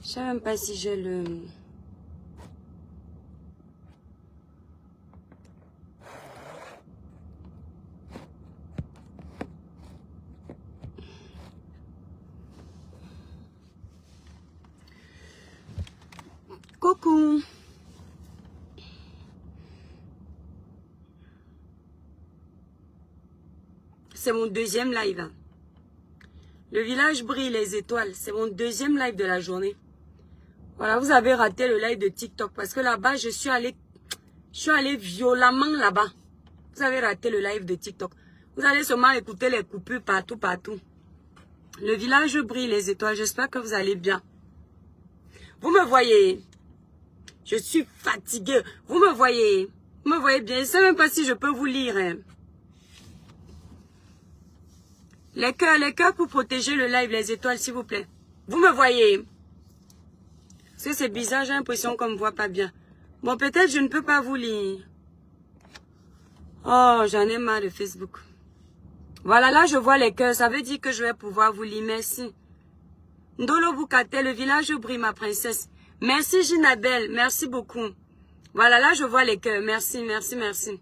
Je sais même pas si j'ai le... Coucou. C'est mon deuxième live. Le village brille les étoiles. C'est mon deuxième live de la journée. Voilà, vous avez raté le live de TikTok parce que là-bas, je suis allée violemment là-bas. Vous avez raté le live de TikTok. Vous allez seulement écouter les coupures partout, partout. Le village brille les étoiles. J'espère que vous allez bien. Vous me voyez? Je suis fatiguée. Vous me voyez? Vous me voyez bien? Je ne sais même pas si je peux vous lire. Hein. Les cœurs pour protéger le live, les étoiles, s'il vous plaît. Vous me voyez? Parce que c'est bizarre, j'ai l'impression qu'on ne me voit pas bien. Bon, peut-être je ne peux pas vous lire. Oh, j'en ai marre de Facebook. Voilà, là, je vois les cœurs. Ça veut dire que je vais pouvoir vous lire. Merci. Ndolo Bukate, le village brille, ma princesse. Merci, Ginabelle. Merci beaucoup. Voilà, là, je vois les cœurs. Merci, merci, merci.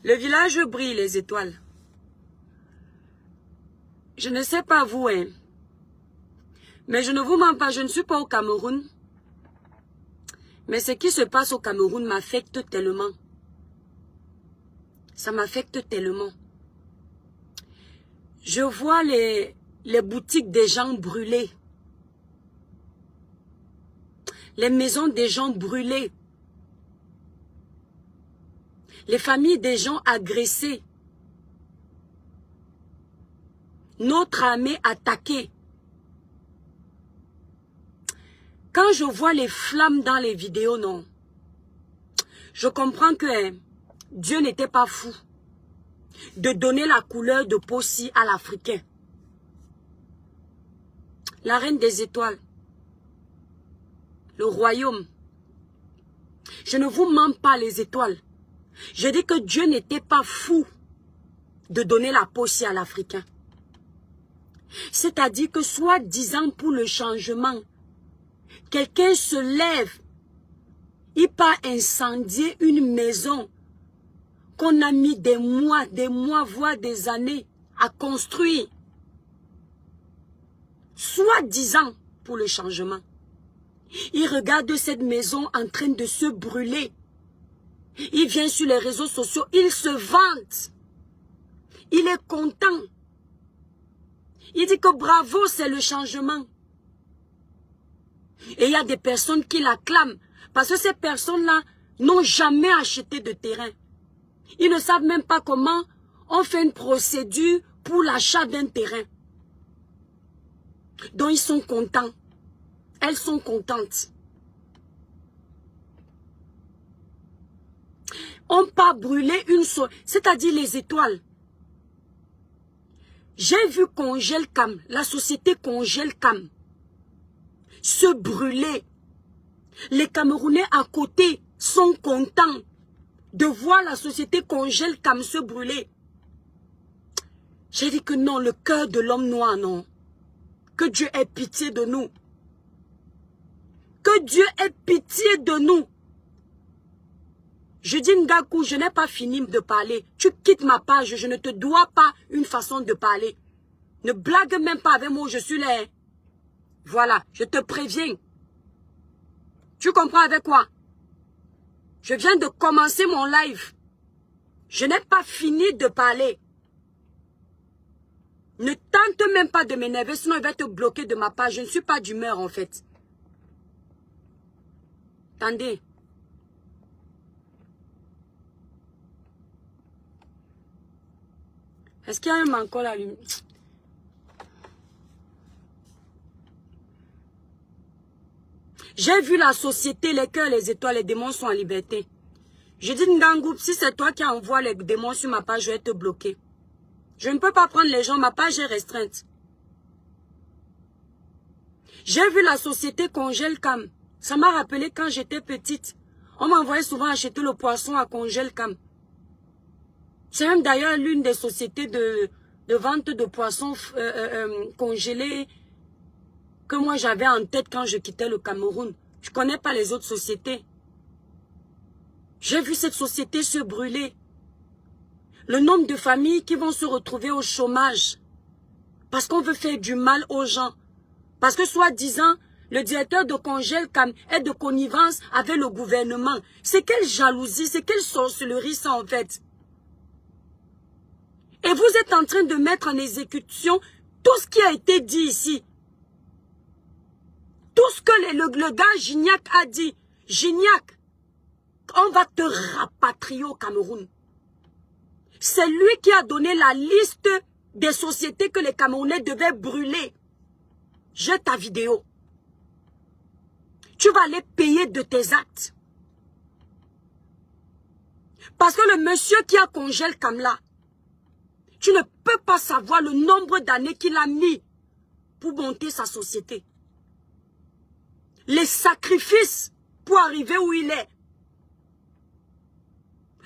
Le village brille, les étoiles. Je ne sais pas vous, hein. Mais je ne vous mens pas, je ne suis pas au Cameroun. Mais ce qui se passe au Cameroun m'affecte tellement. Ça m'affecte tellement. Je vois les boutiques des gens brûlées. Les maisons des gens brûlées. Les familles des gens agressées. Notre armée attaquée. Quand je vois les flammes dans les vidéos, non. Je comprends que Dieu n'était pas fou de donner la couleur de peau si à l'Africain. La reine des étoiles. Le royaume. Je ne vous mens pas les étoiles. Je dis que Dieu n'était pas fou de donner la peau si à l'Africain. C'est-à-dire que soi-disant pour le changement, quelqu'un se lève, il part incendier une maison qu'on a mis des mois, voire des années à construire. Soi-disant pour le changement. Il regarde cette maison en train de se brûler. Il vient sur les réseaux sociaux, il se vante. Il est content. Il dit que bravo, c'est le changement. Et il y a des personnes qui l'acclament. Parce que ces personnes-là n'ont jamais acheté de terrain. Ils ne savent même pas comment on fait une procédure pour l'achat d'un terrain. Donc ils sont contents. Elles sont contentes. On peut brûler une seule, c'est-à-dire les étoiles. J'ai vu Congelcam, la société Congelcam, se brûler. Les Camerounais à côté sont contents de voir la société Congelcam se brûler. J'ai dit que non, le cœur de l'homme noir, non. Que Dieu ait pitié de nous. Que Dieu ait pitié de nous. Je dis Ngakou, je n'ai pas fini de parler. Tu quittes ma page, je ne te dois pas une façon de parler. Ne blague même pas avec moi, je suis là. Voilà, je te préviens. Tu comprends avec quoi? Je viens de commencer mon live. Je n'ai pas fini de parler. Ne tente même pas de m'énerver, sinon il va te bloquer de ma page. Je ne suis pas d'humeur en fait. Attendez. Est-ce qu'il y a un manque à lui? J'ai vu la société, les cœurs, les étoiles, les démons sont en liberté. Je dis Ndangou, si c'est toi qui envoies les démons sur ma page, je vais te bloquer. Je ne peux pas prendre les gens, ma page est restreinte. J'ai vu la société Congelcam. Ça m'a rappelé quand j'étais petite. On m'envoyait souvent acheter le poisson à Congelcam. C'est même d'ailleurs l'une des sociétés de vente de poissons congelés que moi j'avais en tête quand je quittais le Cameroun. Je ne connais pas les autres sociétés. J'ai vu cette société se brûler. Le nombre de familles qui vont se retrouver au chômage. Parce qu'on veut faire du mal aux gens. Parce que soi-disant, le directeur de Congel-Cam est de connivence avec le gouvernement. C'est quelle jalousie, c'est quelle sorcellerie ça en fait. Et vous êtes en train de mettre en exécution tout ce qui a été dit ici. Tout ce que le gars Gignac a dit. Gignac, on va te rapatrier au Cameroun. C'est lui qui a donné la liste des sociétés que les Camerounais devaient brûler. J'ai ta vidéo. Tu vas aller payer de tes actes. Parce que le monsieur qui a Congel-Cam là, tu ne peux pas savoir le nombre d'années qu'il a mis pour monter sa société. Les sacrifices pour arriver où il est.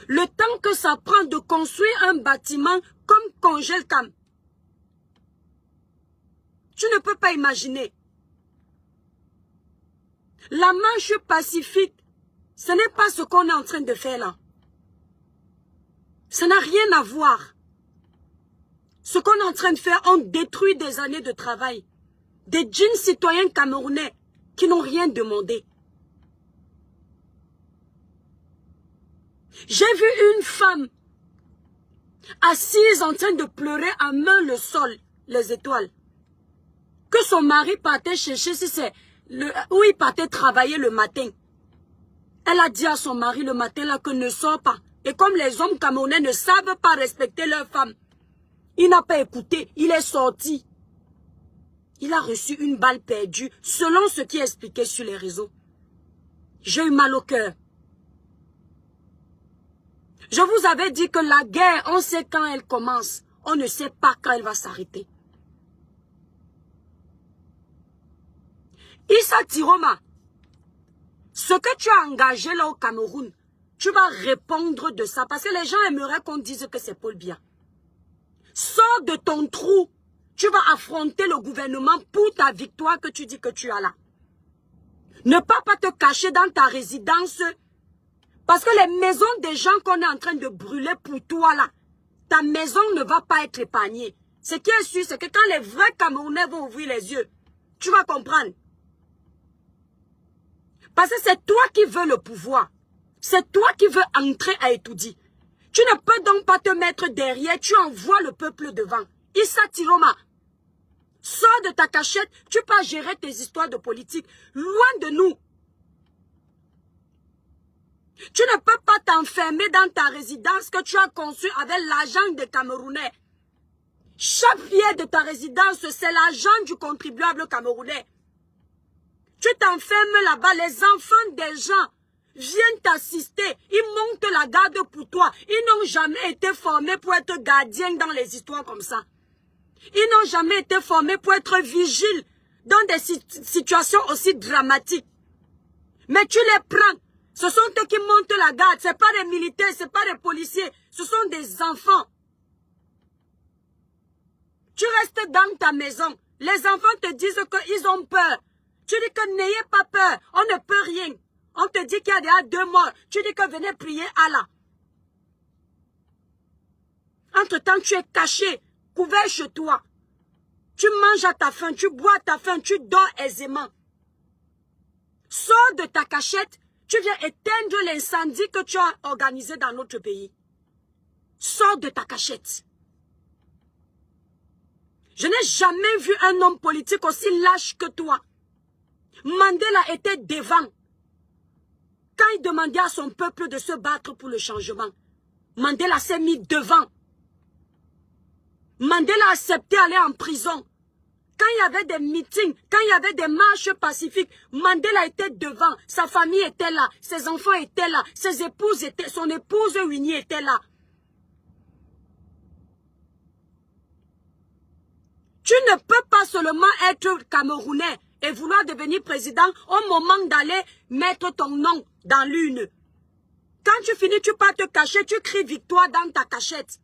Le temps que ça prend de construire un bâtiment comme Congel-Cam. Tu ne peux pas imaginer. La marche pacifique, ce n'est pas ce qu'on est en train de faire là. Ça n'a rien à voir. Ce qu'on est en train de faire, on détruit des années de travail. Des jeunes citoyens camerounais qui n'ont rien demandé. J'ai vu une femme assise en train de pleurer à main le sol, les étoiles. Que son mari partait chercher, si c'est où il partait travailler le matin. Elle a dit à son mari le matin là que ne sort pas. Et comme les hommes camerounais ne savent pas respecter leurs femmes, il n'a pas écouté, il est sorti. Il a reçu une balle perdue, selon ce qui est expliqué sur les réseaux. J'ai eu mal au cœur. Je vous avais dit que la guerre, on sait quand elle commence. On ne sait pas quand elle va s'arrêter. Issa Tiroma, ce que tu as engagé là au Cameroun, tu vas répondre de ça. Parce que les gens aimeraient qu'on dise que c'est Paul Biya. Sors de ton trou. Tu vas affronter le gouvernement pour ta victoire que tu dis que tu as là. Ne pas te cacher dans ta résidence. Parce que les maisons des gens qu'on est en train de brûler pour toi là, ta maison ne va pas être épargnée. Ce qui est sûr, c'est que quand les vrais Camerounais vont ouvrir les yeux, tu vas comprendre. Parce que c'est toi qui veux le pouvoir. C'est toi qui veux entrer à étudier. Tu ne peux donc pas te mettre derrière, tu envoies le peuple devant. Issa Tiroma, sors de ta cachette, tu peux gérer tes histoires de politique. Loin de nous. Tu ne peux pas t'enfermer dans ta résidence que tu as conçue avec l'argent des Camerounais. Chaque pied de ta résidence, c'est l'argent du contribuable camerounais. Tu t'enfermes là-bas, les enfants des gens viennent t'assister, ils montent la garde pour toi. Ils n'ont jamais été formés pour être gardiens dans les histoires comme ça. Ils n'ont jamais été formés pour être vigiles dans des situations aussi dramatiques. Mais tu les prends. Ce sont eux qui montent la garde. Ce n'est pas des militaires, ce n'est pas des policiers. Ce sont des enfants. Tu restes dans ta maison. Les enfants te disent qu'ils ont peur. Tu dis que n'ayez pas peur. On ne peut rien. On te dit qu'il y a déjà 2 morts. Tu dis que venez prier Allah. Entre-temps, tu es caché, couvert chez toi. Tu manges à ta faim, tu bois à ta faim, tu dors aisément. Sors de ta cachette. Tu viens éteindre l'incendie que tu as organisé dans notre pays. Sors de ta cachette. Je n'ai jamais vu un homme politique aussi lâche que toi. Mandela était devant. Quand il demandait à son peuple de se battre pour le changement, Mandela s'est mis devant. Mandela a accepté d'aller en prison. Quand il y avait des meetings, quand il y avait des marches pacifiques, Mandela était devant. Sa famille était là. Ses enfants étaient là. Ses épouses étaient, son épouse Winnie était là. Tu ne peux pas seulement être Camerounais et vouloir devenir président au moment d'aller mettre ton nom dans l'urne. Quand tu finis, tu pars te cacher, tu cries victoire dans ta cachette.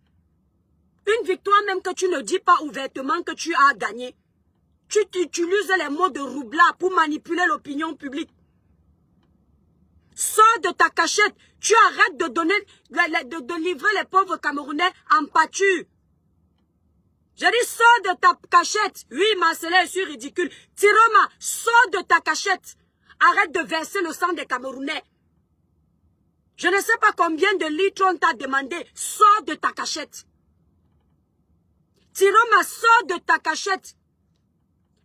Une victoire même que tu ne dis pas ouvertement que tu as gagné. Tu utilises les mots de roublard pour manipuler l'opinion publique. Sors de ta cachette. Tu arrêtes de donner, de livrer les pauvres Camerounais en pâture. J'ai dit, sors de ta cachette. Oui, Marcelin, je suis ridicule. Tiroma, sors de ta cachette. Arrête de verser le sang des Camerounais. Je ne sais pas combien de litres on t'a demandé. Sors de ta cachette. Tiroma, sors de ta cachette.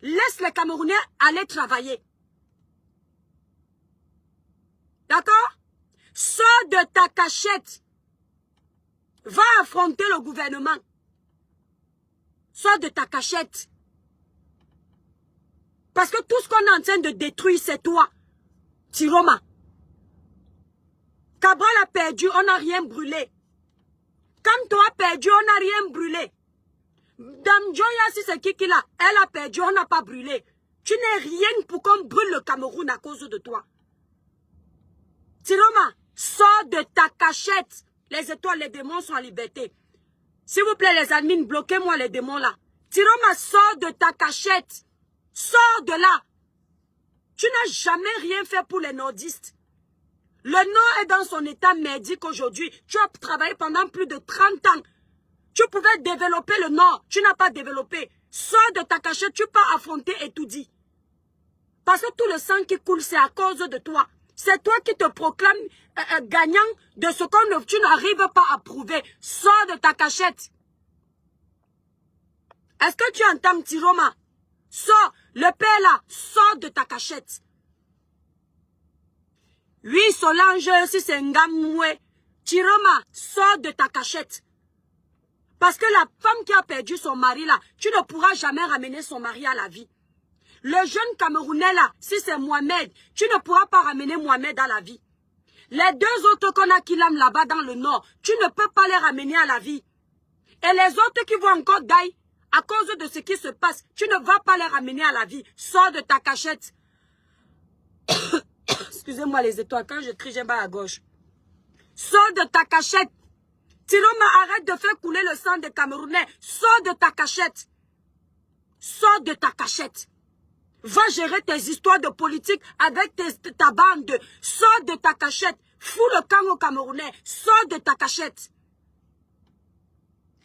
Laisse les Camerounais aller travailler. D'accord? Sors de ta cachette. Va affronter le gouvernement. Sors de ta cachette. Parce que tout ce qu'on est en train de détruire, c'est toi. Tiroma. Cabral a perdu, on n'a rien brûlé. Kamto a perdu, on n'a rien brûlé. Dame Joya, si c'est qui l'a, elle a perdu, on n'a pas brûlé. Tu n'es rien pour qu'on brûle le Cameroun à cause de toi. Tiroma, sors de ta cachette. Les étoiles, les démons sont en liberté. S'il vous plaît, les admins, bloquez-moi les démons là. Tiroma, sors de ta cachette. Sors de là. Tu n'as jamais rien fait pour les nordistes. Le Nord est dans son état merdique aujourd'hui. Tu as travaillé pendant plus de 30 ans. Tu pouvais développer le Nord. Tu n'as pas développé. Sors de ta cachette, tu peux affronter et tout dit. Parce que tout le sang qui coule, c'est à cause de toi. C'est toi qui te proclames gagnant de ce que tu n'arrives pas à prouver. Sors de ta cachette. Est-ce que tu entends, Tiroma? Sors. Le père là, sors de ta cachette. Oui, Solange, si c'est Ngamoué. Tiroma, sors de ta cachette. Parce que la femme qui a perdu son mari là, tu ne pourras jamais ramener son mari à la vie. Le jeune Camerounais là, si c'est Mohamed, tu ne pourras pas ramener Mohamed à la vie. Les deux autres qu'on a qui l'âme là-bas dans le nord, tu ne peux pas les ramener à la vie. Et les autres qui vont encore die, à cause de ce qui se passe, tu ne vas pas les ramener à la vie. Sors de ta cachette. Excusez-moi les étoiles, quand je crie, j'ai mal à gauche. Sors de ta cachette. Tiroma, arrête de faire couler le sang des Camerounais. Sors de ta cachette. Sors de ta cachette. Va gérer tes histoires de politique avec ta bande. Sors de ta cachette. Fous le camp aux Camerounais. Sors de ta cachette.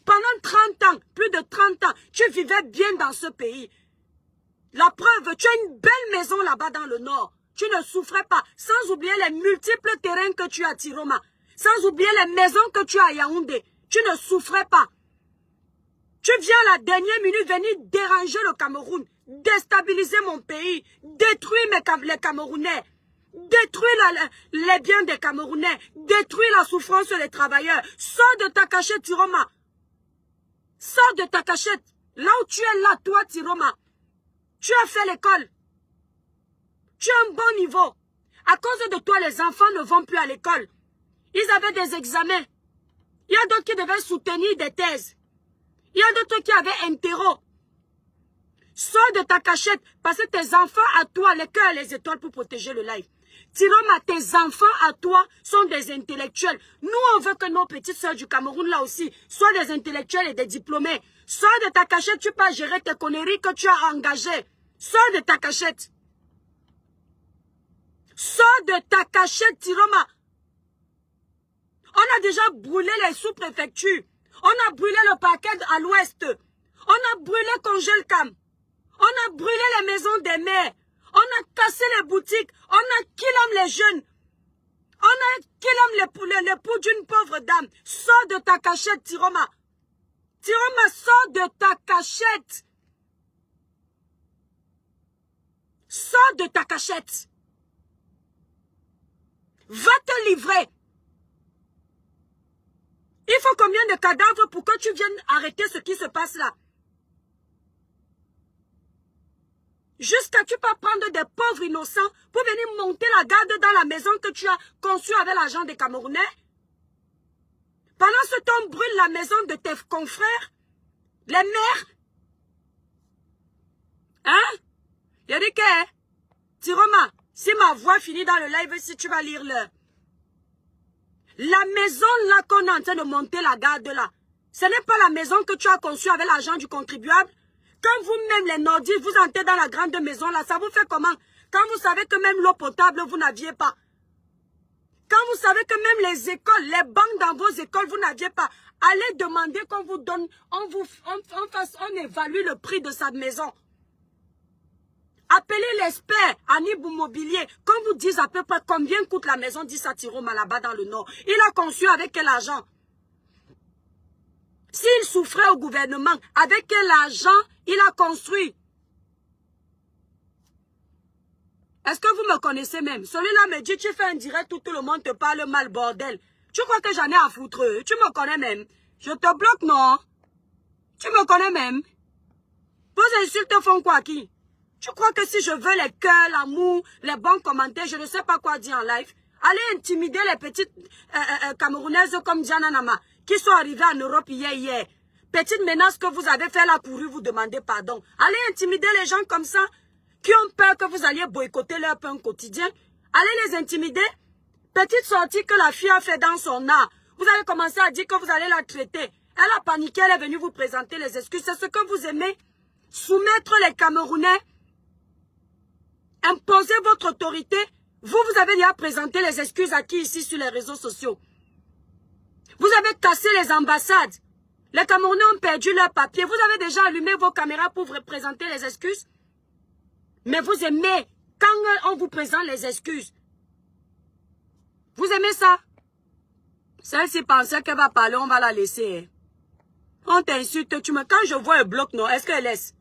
Pendant 30 ans, plus de 30 ans, tu vivais bien dans ce pays. La preuve, tu as une belle maison là-bas dans le nord. Tu ne souffrais pas. Sans oublier les multiples terrains que tu as à Tiroma. Sans oublier les maisons que tu as à Yaoundé. Tu ne souffrais pas. Tu viens à la dernière minute venir déranger le Cameroun. Déstabiliser mon pays. Détruire les Camerounais. Détruire les biens des Camerounais. Détruire la souffrance des travailleurs. Sors de ta cachette, Tiroma. Sors de ta cachette. Là où tu es là, toi, Tiroma. Tu as fait l'école. Tu as un bon niveau. À cause de toi, les enfants ne vont plus à l'école. Ils avaient des examens. Il y a d'autres qui devaient soutenir des thèses. Il y a d'autres qui avaient interro. Sors de ta cachette parce que tes enfants à toi, les cœurs et les étoiles pour protéger le live. Tiroma, tes enfants à toi sont des intellectuels. Nous, on veut que nos petites soeurs du Cameroun là aussi soient des intellectuels et des diplômés. Sors de ta cachette, tu peux gérer tes conneries que tu as engagées. Sors de ta cachette. Sors de ta cachette, Tiroma. On a déjà brûlé les sous-préfectures. On a brûlé le parquet à l'ouest. On a brûlé Congélcam. On a brûlé les maisons des maires. On a cassé les boutiques. On a killé les jeunes. On a killé l'époux d'une pauvre dame. Sors de ta cachette, Tiroma. Tiroma, sors de ta cachette. Sors de ta cachette. Va te livrer. Il faut combien de cadavres pour que tu viennes arrêter ce qui se passe là? Jusqu'à tu peux prendre des pauvres innocents pour venir monter la garde dans la maison que tu as conçue avec l'argent des Camerounais? Pendant ce temps, on brûle la maison de tes confrères, les mères. Hein? Il a dit que, Tiroma, si ma voix finit dans le live, si tu vas lire le... La maison là qu'on est en train de monter la garde là, ce n'est pas la maison que tu as conçue avec l'argent du contribuable. Quand vous-même, les nordistes, vous entrez dans la grande maison, là, ça vous fait comment? Quand vous savez que même l'eau potable, vous n'aviez pas. Quand vous savez que même les écoles, les banques dans vos écoles, vous n'aviez pas. Allez demander qu'on vous donne, on évalue le prix de sa maison. Appelez l'expert, Anib Immobilier, qu'on vous dise à peu près combien coûte la maison d'Issatiro là-bas dans le nord. Il a conçu avec quel argent? S'il souffrait au gouvernement, avec quel argent il a construit? Est-ce que vous me connaissez même? Celui-là me dit, tu fais un direct où tout le monde te parle mal, bordel. Tu crois que j'en ai à foutre? Tu me connais même. Je te bloque, non? Tu me connais même. Vos insultes font quoi, qui? Tu crois que si je veux les cœurs, l'amour, les bons commentaires, je ne sais pas quoi dire en live? Allez intimider les petites Camerounaises comme Diana Nama, qui sont arrivées en Europe hier. Petite menace que vous avez fait là pour vous demander pardon. Allez intimider les gens comme ça, qui ont peur que vous alliez boycotter leur pain quotidien. Allez les intimider. Petite sortie que la fille a fait dans son art. Vous avez commencé à dire que vous allez la traiter. Elle a paniqué, elle est venue vous présenter les excuses. C'est ce que vous aimez. Soumettre les Camerounais. Imposer votre autorité. Vous avez déjà présenté les excuses à qui ici sur les réseaux sociaux? Vous avez cassé les ambassades. Les Camerounais ont perdu leurs papiers. Vous avez déjà allumé vos caméras pour vous présenter les excuses. Mais vous aimez quand on vous présente les excuses. Vous aimez ça? Celle-ci pensait qu'elle va parler, on va la laisser. On t'insulte, quand je vois un bloc, non, est-ce qu'elle laisse?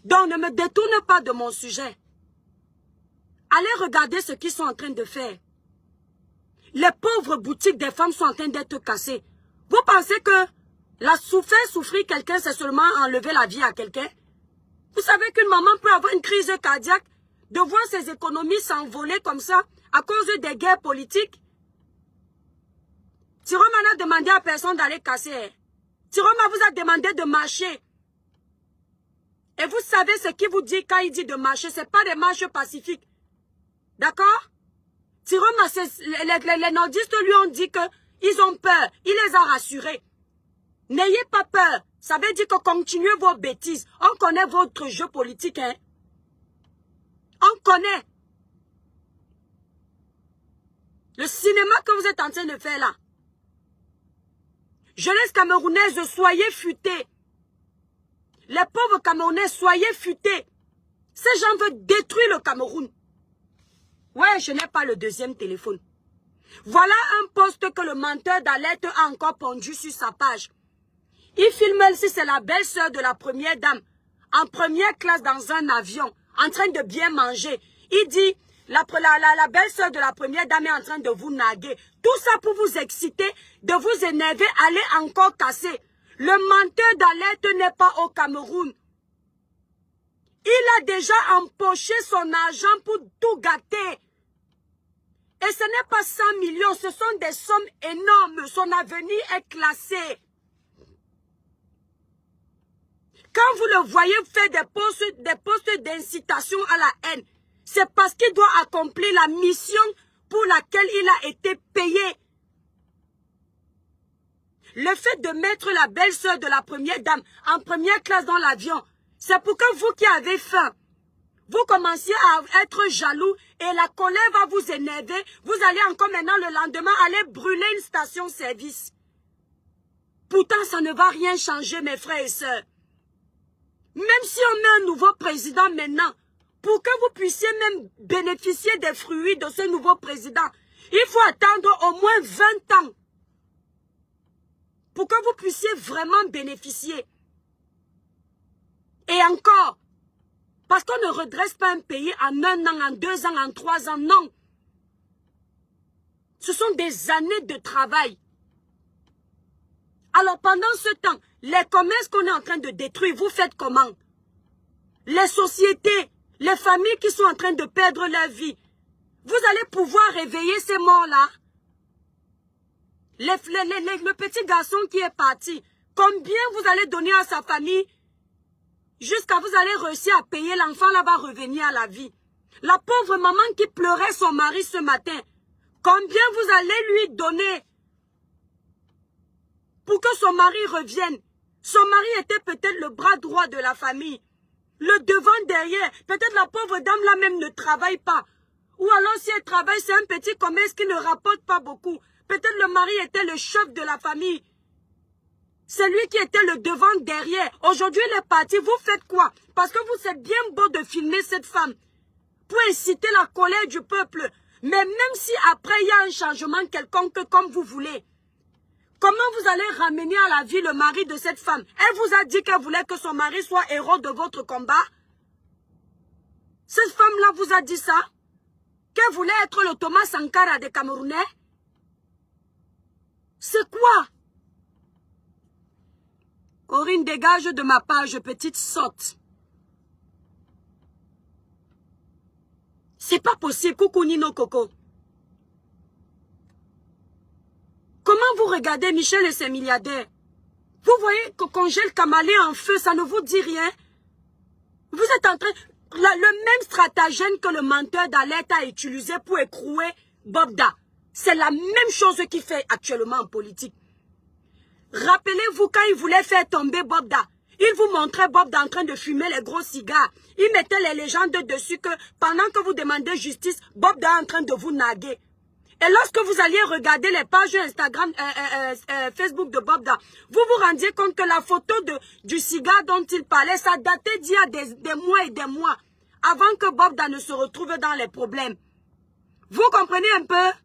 Donc ne me détourne pas de mon sujet. Allez regarder ce qu'ils sont en train de faire. Les pauvres boutiques des femmes sont en train d'être cassées. Vous pensez que la souffrir quelqu'un, c'est seulement enlever la vie à quelqu'un? Vous savez qu'une maman peut avoir une crise cardiaque de voir ses économies s'envoler comme ça à cause des guerres politiques? Tiroma n'a demandé à personne d'aller casser. Tiroma vous a demandé de marcher. Et vous savez ce qu'il vous dit quand il dit de marcher, ce n'est pas des marches pacifiques. D'accord? Tiroma, les nordistes lui ont dit qu'ils ont peur. Il les a rassurés. N'ayez pas peur. Ça veut dire que continuez vos bêtises. On connaît votre jeu politique, hein. On connaît. Le cinéma que vous êtes en train de faire là. Jeunesse camerounaise, soyez futés. Les pauvres Camerounais, soyez futés. Ces gens veulent détruire le Cameroun. Ouais, je n'ai pas le deuxième téléphone. Voilà un post que le menteur d'alerte a encore pondu sur sa page. Il filme si c'est la belle-sœur de la première dame, en première classe dans un avion, en train de bien manger. Il dit, la belle-sœur de la première dame est en train de vous narguer. Tout ça pour vous exciter, de vous énerver, aller encore casser. Le menteur d'alerte n'est pas au Cameroun. Il a déjà empoché son argent pour tout gâter. Et ce n'est pas 100 millions, ce sont des sommes énormes. Son avenir est classé. Quand vous le voyez faire des postes d'incitation à la haine, c'est parce qu'il doit accomplir la mission pour laquelle il a été payé. Le fait de mettre la belle-sœur de la première dame en première classe dans l'avion, c'est pour que vous qui avez faim, vous commenciez à être jaloux et la colère va vous énerver. Vous allez encore maintenant le lendemain aller brûler une station-service. Pourtant, ça ne va rien changer, mes frères et sœurs. Même si on met un nouveau président maintenant, pour que vous puissiez même bénéficier des fruits de ce nouveau président, il faut attendre au moins 20 ans pour que vous puissiez vraiment bénéficier. Et encore, parce qu'on ne redresse pas un pays en 1 an, en 2 ans, en 3 ans, non. Ce sont des années de travail. Alors pendant ce temps, les commerces qu'on est en train de détruire, vous faites comment? Les sociétés, les familles qui sont en train de perdre leur vie, vous allez pouvoir réveiller ces morts-là? Le petit garçon qui est parti, combien vous allez donner à sa famille jusqu'à vous allez réussir à payer, l'enfant là va revenir à la vie? La pauvre maman qui pleurait son mari ce matin, combien vous allez lui donner pour que son mari revienne? Son mari était peut-être le bras droit de la famille. Le devant, derrière. Peut-être la pauvre dame là même ne travaille pas. Ou alors si elle travaille, c'est un petit commerce qui ne rapporte pas beaucoup. Peut-être le mari était le chef de la famille. C'est lui qui était le devant, derrière. Aujourd'hui, il est parti. Vous faites quoi? Parce que vous êtes bien beau de filmer cette femme pour inciter la colère du peuple. Mais même si après, il y a un changement quelconque comme vous voulez, comment vous allez ramener à la vie le mari de cette femme? Elle vous a dit qu'elle voulait que son mari soit héros de votre combat? Cette femme-là vous a dit ça? Qu'elle voulait être le Thomas Sankara des Camerounais? C'est quoi? Corinne, dégage de ma page, petite sotte. C'est pas possible, coucou Nino Coco. Comment vous regardez Michel et ses milliardaires? Vous voyez que congèle Kamalé en feu, ça ne vous dit rien? Vous êtes en train... le même stratagème que le menteur d'alerte a utilisé pour écrouer Bobda. C'est la même chose qu'il fait actuellement en politique. Rappelez-vous quand il voulait faire tomber Bobda. Il vous montrait Bobda en train de fumer les gros cigares. Il mettait les légendes dessus que pendant que vous demandez justice, Bobda est en train de vous naguer. Et lorsque vous alliez regarder les pages Instagram, Facebook de Bobda, vous vous rendiez compte que la photo du cigare dont il parlait, ça datait d'il y a des mois et des mois, avant que Bobda ne se retrouve dans les problèmes. Vous comprenez un peu?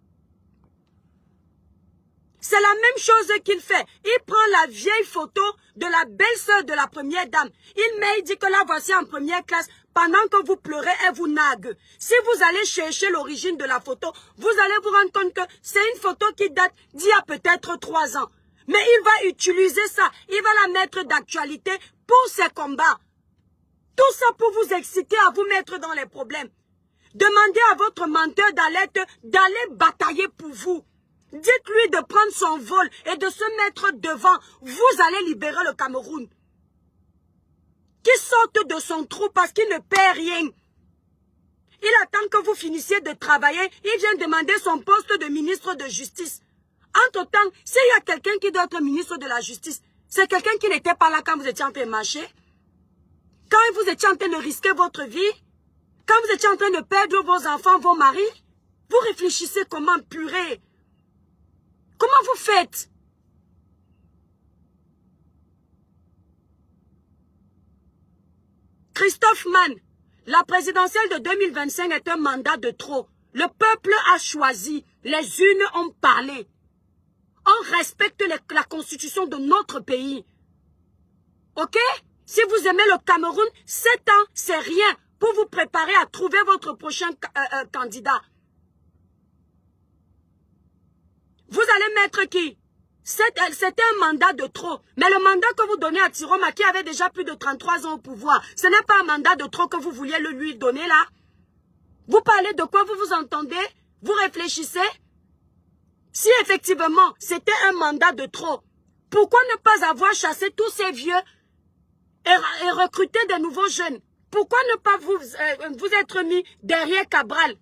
C'est la même chose qu'il fait. Il prend la vieille photo de la belle-sœur de la première dame. Il dit que la voici en première classe. Pendant que vous pleurez, elle vous nague. Si vous allez chercher l'origine de la photo, vous allez vous rendre compte que c'est une photo qui date d'il y a peut-être 3 ans. Mais il va utiliser ça. Il va la mettre d'actualité pour ses combats. Tout ça pour vous exciter à vous mettre dans les problèmes. Demandez à votre menteur d'alerte d'aller batailler pour vous. Dites-lui de prendre son vol et de se mettre devant. Vous allez libérer le Cameroun. Qu'il sorte de son trou parce qu'il ne perd rien. Il attend que vous finissiez de travailler. Il vient demander son poste de ministre de justice. Entre-temps, s'il y a quelqu'un qui doit être ministre de la justice, c'est quelqu'un qui n'était pas là quand vous étiez en train de marcher. Quand vous étiez en train de risquer votre vie. Quand vous étiez en train de perdre vos enfants, vos maris. Vous réfléchissez comment purée. Comment vous faites? Christophe Mann, la présidentielle de 2025 est un mandat de trop. Le peuple a choisi. Les urnes ont parlé. On respecte la constitution de notre pays. Ok? Si vous aimez le Cameroun, 7 ans, c'est rien pour vous préparer à trouver votre prochain candidat. Vous allez mettre qui? C'était un mandat de trop. Mais le mandat que vous donnez à Tiroma, qui avait déjà plus de 33 ans au pouvoir, ce n'est pas un mandat de trop que vous vouliez lui donner là. Vous parlez de quoi? Vous vous entendez? Vous réfléchissez? Si effectivement c'était un mandat de trop, pourquoi ne pas avoir chassé tous ces vieux et recruter de nouveaux jeunes? Pourquoi ne pas vous être mis derrière Cabral?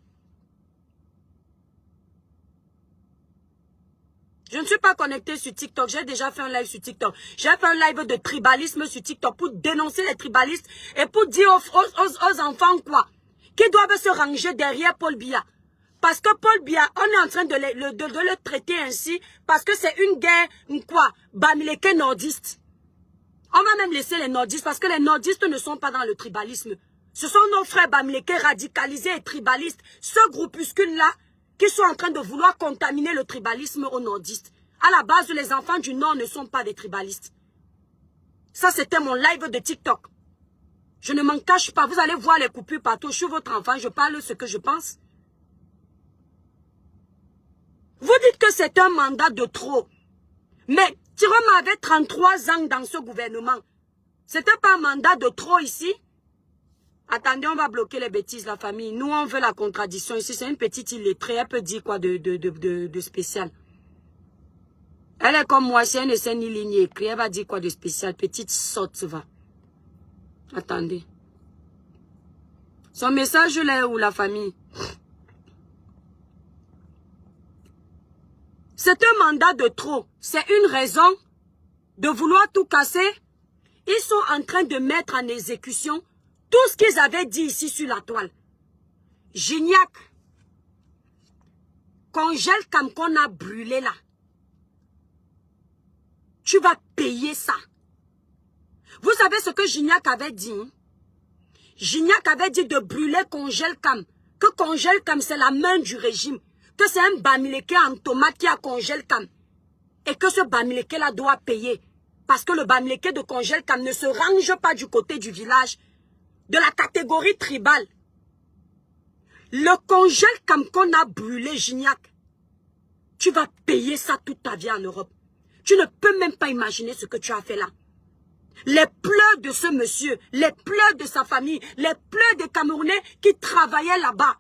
Je ne suis pas connectée sur TikTok. J'ai déjà fait un live sur TikTok. J'ai fait un live de tribalisme sur TikTok pour dénoncer les tribalistes et pour dire aux enfants quoi? Qu'ils doivent se ranger derrière Paul Biya. Parce que Paul Biya, on est en train de le traiter ainsi parce que c'est une guerre, quoi? Bamileke nordiste. On va même laisser les nordistes parce que les nordistes ne sont pas dans le tribalisme. Ce sont nos frères Bamileke radicalisés et tribalistes. Ce groupuscule-là, qui sont en train de vouloir contaminer le tribalisme aux nordistes. À la base, les enfants du Nord ne sont pas des tribalistes. Ça, c'était mon live de TikTok. Je ne m'en cache pas. Vous allez voir les coupures partout. Je suis votre enfant. Je parle ce que je pense. Vous dites que c'est un mandat de trop. Mais Tiroma avait 33 ans dans ce gouvernement. C'était pas un mandat de trop ici. Attendez, on va bloquer les bêtises, la famille. Nous, on veut la contradiction. Ici, c'est une petite illettrée. Elle peut dire quoi de spécial? Elle est comme moi. Si elle ne sait ni ligne écrite, elle va dire quoi de spécial? Petite sotte, va. Attendez. Son message là est où, la famille? C'est un mandat de trop. C'est une raison de vouloir tout casser Ils sont en train de mettre en exécution tout ce qu'ils avaient dit ici sur la toile. Gignac, congèle comme qu'on a brûlé là. Tu vas payer ça. Vous savez ce que Gignac avait dit? Hein? Gignac avait dit de brûler Congèle-Cam. Que Congèle-Cam, c'est la main du régime. Que c'est un Bamileke en tomate qui a Congèle-Cam. Et que ce Bamileke-là doit payer. Parce que le Bamileke de Congèle-Cam ne se range pas du côté du village. De la catégorie tribale. Le Congèle-Cam qu'on a brûlé, Gignac. Tu vas payer ça toute ta vie en Europe. Tu ne peux même pas imaginer ce que tu as fait là. Les pleurs de ce monsieur, les pleurs de sa famille, les pleurs des Camerounais qui travaillaient là-bas,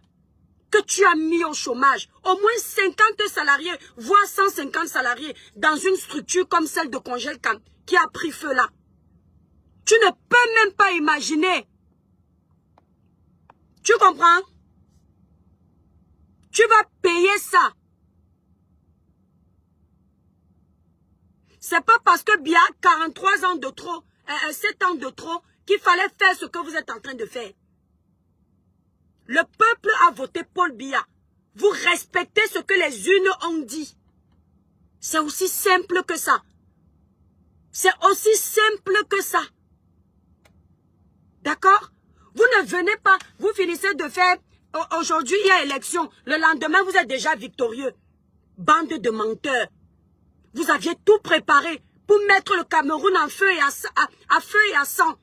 que tu as mis au chômage, au moins 50 salariés, voire 150 salariés, dans une structure comme celle de Congèle-Cam, qui a pris feu là. Tu ne peux même pas imaginer. Tu comprends? Tu vas payer ça. C'est pas parce que Biya a 43 ans de trop, 7 ans de trop, qu'il fallait faire ce que vous êtes en train de faire. Le peuple a voté Paul Biya. Vous respectez ce que les urnes ont dit. C'est aussi simple que ça. C'est aussi simple que ça. D'accord? Vous ne venez pas, vous finissez de faire, aujourd'hui il y a élection, le lendemain vous êtes déjà victorieux. Bande de menteurs. Vous aviez tout préparé pour mettre le Cameroun en feu et à feu et à sang.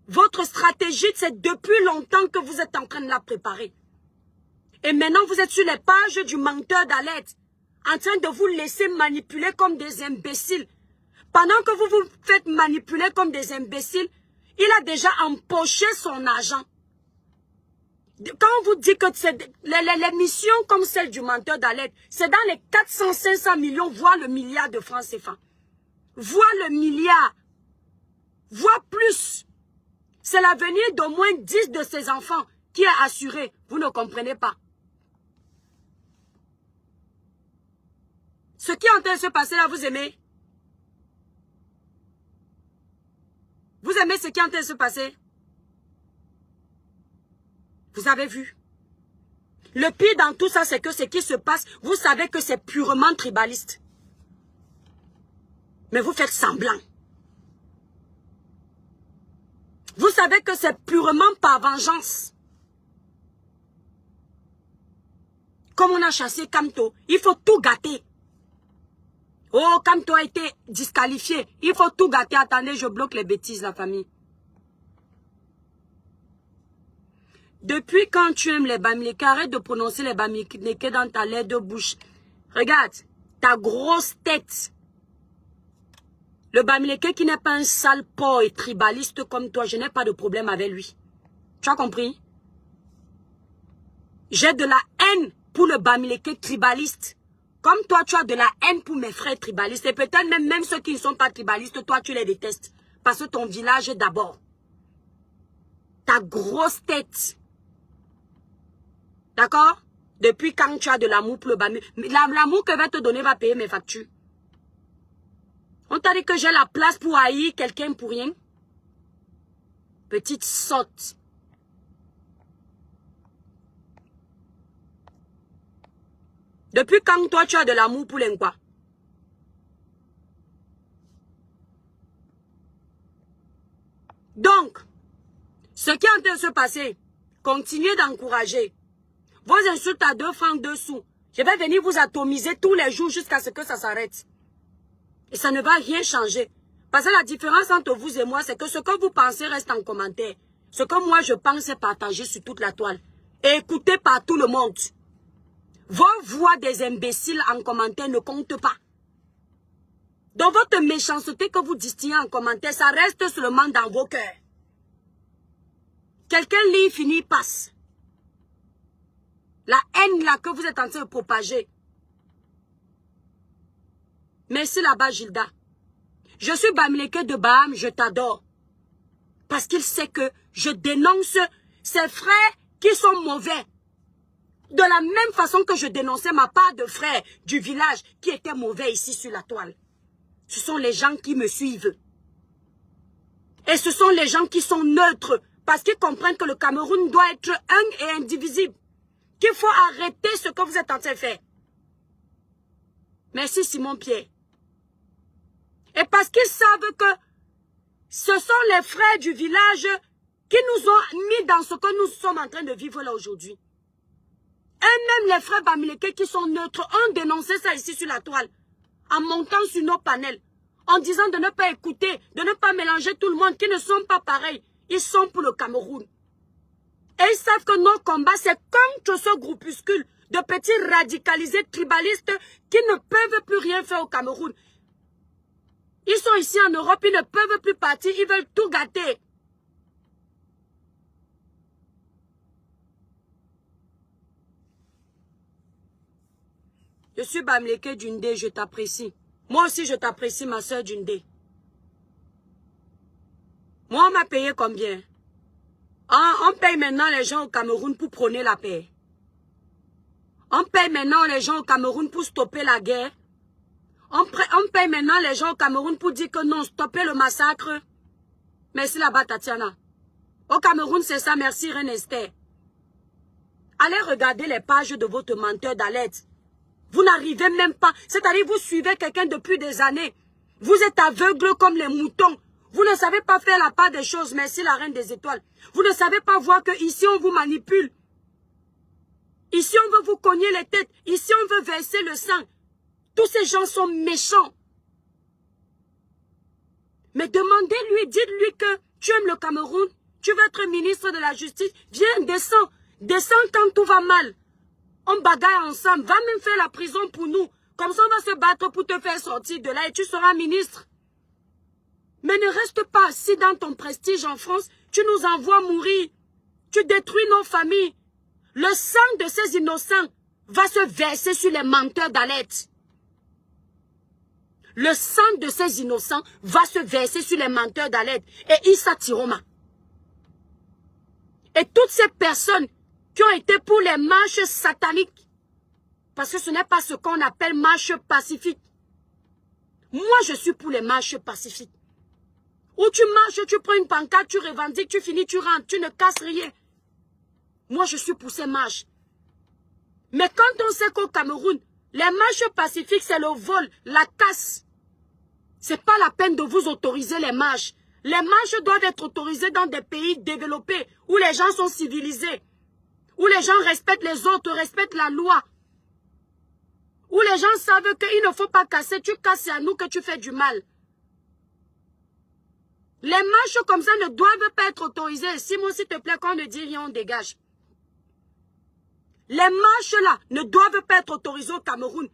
Votre stratégie, c'est depuis longtemps que vous êtes en train de la préparer. Et maintenant, vous êtes sur les pages du menteur d'Alerte, en train de vous laisser manipuler comme des imbéciles. Pendant que vous vous faites manipuler comme des imbéciles, il a déjà empoché son argent. Quand on vous dit que les missions comme celle du menteur d'Alerte, c'est dans les 400-500 millions, voire le milliard de francs CFA. Voire le milliard. Voire plus. C'est l'avenir d'au moins 10 de ses enfants qui est assuré. Vous ne comprenez pas. Ce qui est en train de se passer là, vous aimez? Vous aimez ce qui est en train de se passer? Vous avez vu? Le pire dans tout ça, c'est que ce qui se passe, vous savez que c'est purement tribaliste. Mais vous faites semblant. Vous savez que c'est purement par vengeance. Comme on a chassé Kamto, il faut tout gâter. Oh, Kamto a été disqualifié. Il faut tout gâter. Attendez, je bloque les bêtises, la famille. Depuis quand tu aimes les Bamileke, arrête de prononcer les Bamileke dans ta lait de bouche. Regarde, ta grosse tête. Le Bamileke qui n'est pas un sale porc et tribaliste comme toi, je n'ai pas de problème avec lui. Tu as compris? J'ai de la haine pour le Bamileke tribaliste. Comme toi, tu as de la haine pour mes frères tribalistes. Et peut-être même ceux qui ne sont pas tribalistes, toi, tu les détestes. Parce que ton village est d'abord. Ta grosse tête. D'accord? Depuis quand tu as de l'amour pour le Bamileke. L'amour que va te donner va payer mes factures. On t'a dit que j'ai la place pour haïr quelqu'un pour rien? Petite sotte. Depuis quand toi tu as de l'amour pour l'Enqua? Donc, ce qui est en train de se passer, continuez d'encourager. Vos insultes à 2 francs 2 sous. Je vais venir vous atomiser tous les jours jusqu'à ce que ça s'arrête. Et ça ne va rien changer. Parce que la différence entre vous et moi, c'est que ce que vous pensez reste en commentaire. Ce que moi je pense est partagé sur toute la toile. Et écouté par tout le monde. Vos voix des imbéciles en commentaire ne comptent pas. Dans votre méchanceté que vous distillez en commentaire, ça reste seulement dans vos cœurs. Quelqu'un lit, finit, passe. La haine là que vous êtes en train de propager. Merci là-bas, Gilda. Je suis Bamileke de Baham, je t'adore. Parce qu'il sait que je dénonce ses frères qui sont mauvais. De la même façon que je dénonçais ma part de frères du village qui étaient mauvais ici sur la toile. Ce sont les gens qui me suivent. Et ce sont les gens qui sont neutres. Parce qu'ils comprennent que le Cameroun doit être un et indivisible. Qu'il faut arrêter ce que vous êtes en train de faire. Merci Simon Pierre. Et parce qu'ils savent que ce sont les frères du village qui nous ont mis dans ce que nous sommes en train de vivre là aujourd'hui. Et même les frères Bamileke qui sont neutres ont dénoncé ça ici sur la toile. En montant sur nos panels. En disant de ne pas écouter, de ne pas mélanger tout le monde qui ne sont pas pareils. Ils sont pour le Cameroun. Et ils savent que nos combats, c'est contre ce groupuscule de petits radicalisés tribalistes qui ne peuvent plus rien faire au Cameroun. Ils sont ici en Europe, ils ne peuvent plus partir, ils veulent tout gâter. Je suis Bamileke Dundé, je t'apprécie. Moi aussi, je t'apprécie, ma soeur Dundé. Moi, on m'a payé combien? On paye maintenant les gens au Cameroun pour prôner la paix. On paye maintenant les gens au Cameroun pour stopper la guerre. On paye maintenant les gens au Cameroun pour dire que non, stopper le massacre. Merci là-bas, Tatiana. Au Cameroun, c'est ça, merci Reine Esther. Allez regarder les pages de votre menteur d'alerte. Vous n'arrivez même pas, c'est-à-dire vous suivez quelqu'un depuis des années. Vous êtes aveugle comme les moutons. Vous ne savez pas faire la part des choses, merci la Reine des Étoiles. Vous ne savez pas voir que ici on vous manipule. Ici on veut vous cogner les têtes. Ici on veut verser le sang. Tous ces gens sont méchants. Mais demandez-lui, dites-lui que tu aimes le Cameroun, tu veux être ministre de la Justice. Viens, descends. Descends quand tout va mal. On bagaille ensemble. Va même faire la prison pour nous. Comme ça, on va se battre pour te faire sortir de là et tu seras ministre. Mais ne reste pas assis dans ton prestige en France. Tu nous envoies mourir. Tu détruis nos familles. Le sang de ces innocents va se verser sur les menteurs d'alerte. Le sang de ces innocents va se verser sur les menteurs d'alerte. Et Issa Tiroma. Et toutes ces personnes qui ont été pour les marches sataniques. Parce que ce n'est pas ce qu'on appelle marche pacifique. Moi, je suis pour les marches pacifiques. Où tu marches, tu prends une pancarte, tu revendiques, tu finis, tu rentres, tu ne casses rien. Moi, je suis pour ces marches. Mais quand on sait qu'au Cameroun, les marches pacifiques, c'est le vol, la casse. C'est pas la peine de vous autoriser les marches. Les marches doivent être autorisées dans des pays développés, où les gens sont civilisés. Où les gens respectent les autres, respectent la loi. Où les gens savent qu'il ne faut pas casser, tu casses, c'est à nous que tu fais du mal. Les marches comme ça ne doivent pas être autorisées. Simon, s'il te plaît, quand on ne dit rien, on dégage. Les marches là ne doivent pas être autorisées au Cameroun.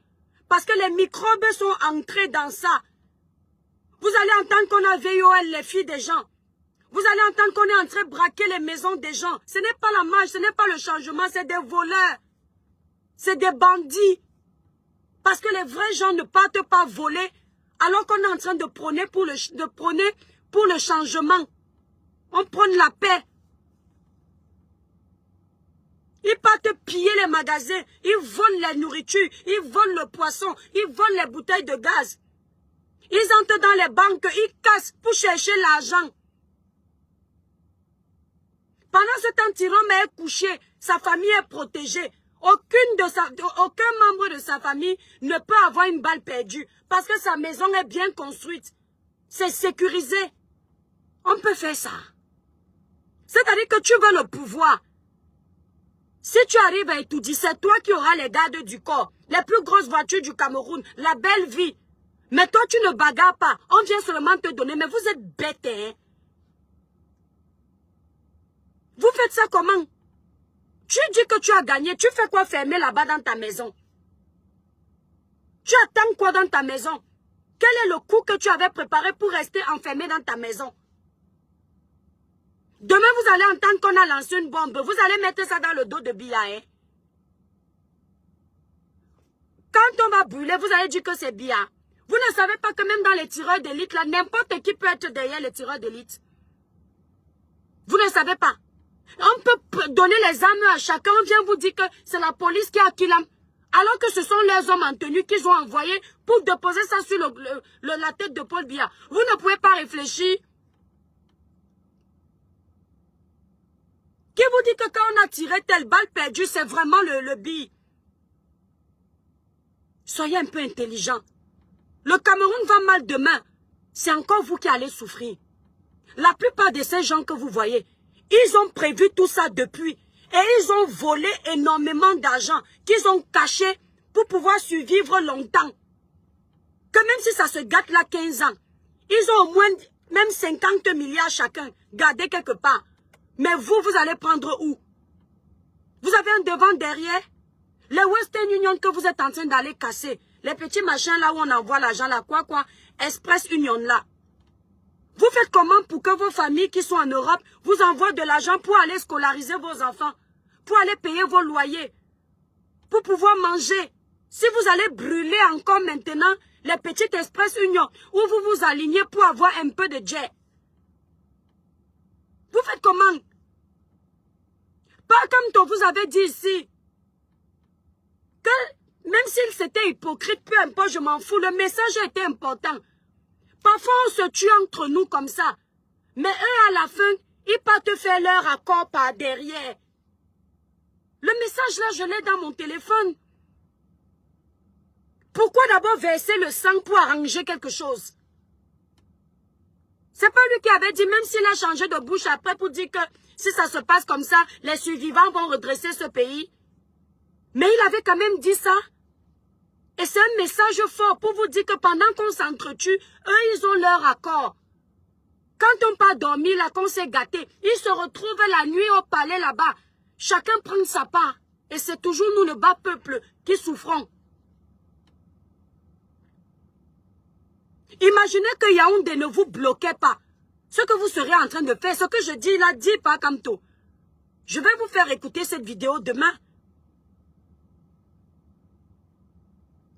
Parce que les microbes sont entrés dans ça. Vous allez entendre qu'on a VOL les filles des gens. Vous allez entendre qu'on est en train de braquer les maisons des gens. Ce n'est pas la marche, ce n'est pas le changement, c'est des voleurs. C'est des bandits. Parce que les vrais gens ne partent pas voler alors qu'on est en train de prôner pour le changement. On prône la paix. Ils partent piller les magasins, ils volent la nourriture, ils volent le poisson, ils volent les bouteilles de gaz. Ils entrent dans les banques, ils cassent pour chercher l'argent. Pendant ce temps, Tiroma est couché, sa famille est protégée. Aucun membre de sa famille ne peut avoir une balle perdue parce que sa maison est bien construite. C'est sécurisé. On peut faire ça. C'est-à-dire que tu veux le pouvoir. Si tu arrives à Etoudi, c'est toi qui auras les gardes du corps, les plus grosses voitures du Cameroun, la belle vie. Mais toi, tu ne bagarres pas. On vient seulement te donner. Mais vous êtes bêtes, hein? Vous faites ça comment? Tu dis que tu as gagné. Tu fais quoi fermer là-bas dans ta maison? Tu attends quoi dans ta maison? Quel est le coup que tu avais préparé pour rester enfermé dans ta maison? Demain, vous allez entendre qu'on a lancé une bombe. Vous allez mettre ça dans le dos de Biya, hein? Quand on va brûler, vous allez dire que c'est Biya. Vous ne savez pas que même dans les tireurs d'élite, là, n'importe qui peut être derrière les tireurs d'élite. Vous ne savez pas. On peut donner les armes à chacun. On vient vous dire que c'est la police qui a killé. Alors que ce sont les hommes en tenue qu'ils ont envoyés pour déposer ça sur la tête de Paul Biya. Vous ne pouvez pas réfléchir. vous dit que quand on a tiré telle balle perdue, c'est vraiment le billet. Soyez un peu intelligent. Le Cameroun va mal demain. C'est encore vous qui allez souffrir. La plupart de ces gens que vous voyez, ils ont prévu tout ça depuis. Et ils ont volé énormément d'argent qu'ils ont caché pour pouvoir survivre longtemps. Que même si ça se gâte là 15 ans, ils ont au moins même 50 milliards chacun gardés quelque part. Mais vous allez prendre où? Vous avez un devant derrière? Les Western Union que vous êtes en train d'aller casser, les petits machins là où on envoie l'argent là, quoi, Express Union là. Vous faites comment pour que vos familles qui sont en Europe vous envoient de l'argent pour aller scolariser vos enfants, pour aller payer vos loyers, pour pouvoir manger? Si vous allez brûler encore maintenant les petites Express Union où vous vous alignez pour avoir un peu de jet. Vous faites comment? Pas comme vous avez dit ici. Que même s'il c'était hypocrite, peu importe, je m'en fous, le message était important. Parfois on se tue entre nous comme ça. Mais eux à la fin, ils partent faire leur accord par derrière. Le message là, je l'ai dans mon téléphone. Pourquoi d'abord verser le sang pour arranger quelque chose? C'est pas lui qui avait dit, même s'il a changé de bouche après pour dire que si ça se passe comme ça, les survivants vont redresser ce pays. Mais il avait quand même dit ça. Et c'est un message fort pour vous dire que pendant qu'on s'entretue, eux, ils ont leur accord. Quand on part dormir là, qu'on s'est gâté, ils se retrouvent la nuit au palais là-bas. Chacun prend sa part. Et c'est toujours nous, le bas peuple, qui souffrons. Imaginez que Yaoundé ne vous bloquait pas. Ce que vous serez en train de faire, ce que je dis là, dis pas Kamto. Je vais vous faire écouter cette vidéo demain.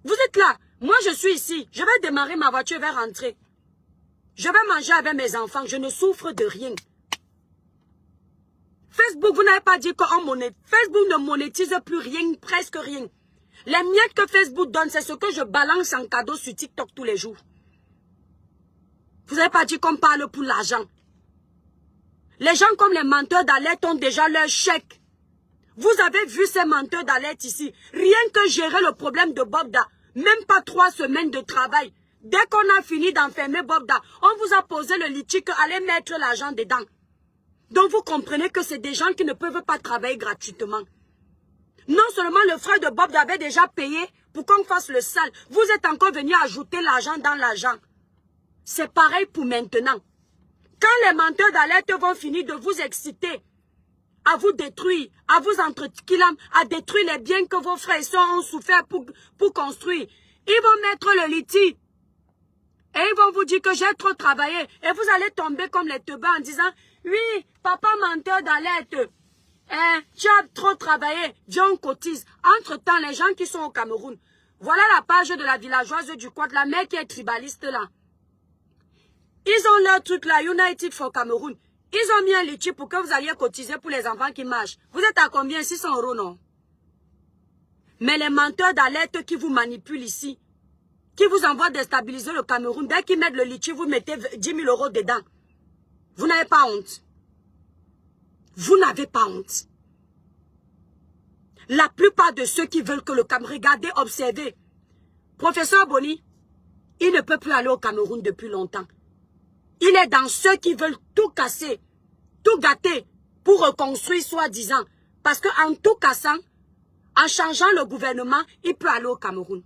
Vous êtes là, moi je suis ici, je vais démarrer ma voiture, je vais rentrer. Je vais manger avec mes enfants, je ne souffre de rien. Facebook, vous n'avez pas dit qu'on monétise. Facebook ne monétise plus rien, presque rien. Les miettes que Facebook donne, c'est ce que je balance en cadeau sur TikTok tous les jours. Vous n'avez pas dit qu'on parle pour l'argent. Les gens comme les menteurs d'alerte ont déjà leur chèque. Vous avez vu ces menteurs d'alerte ici. Rien que gérer le problème de Bobda. Même pas 3 semaines de travail. Dès qu'on a fini d'enfermer Bobda, on vous a posé le litige allez mettre l'argent dedans. Donc vous comprenez que c'est des gens qui ne peuvent pas travailler gratuitement. Non seulement le frère de Bobda avait déjà payé pour qu'on fasse le sale. Vous êtes encore venu ajouter l'argent dans l'argent. C'est pareil pour maintenant. Quand les menteurs d'alerte vont finir de vous exciter, à vous détruire, à vous entretenir, à détruire les biens que vos frères et sœurs ont souffert pour construire. Ils vont mettre le litige. Et ils vont vous dire que j'ai trop travaillé. Et vous allez tomber comme les teubas en disant, oui, papa menteur d'alerte, tu as trop travaillé, viens on cotise. Entre-temps, les gens qui sont au Cameroun, voilà la page de la villageoise du Quad, la mère qui est tribaliste là. Ils ont leur truc là, United for Cameroun. Ils ont mis un litige pour que vous alliez cotiser pour les enfants qui marchent. Vous êtes à combien? 600 €, non? Mais les menteurs d'alerte qui vous manipulent ici, qui vous envoient déstabiliser le Cameroun, dès qu'ils mettent le litige, vous mettez 10 000 € dedans. Vous n'avez pas honte. Vous n'avez pas honte. La plupart de ceux qui veulent que le Cameroun, regardez, observez. Professeur Boni, il ne peut plus aller au Cameroun depuis longtemps. Il est dans ceux qui veulent tout casser, tout gâter pour reconstruire soi-disant. Parce qu'en tout cassant, en changeant le gouvernement, il peut aller au Cameroun.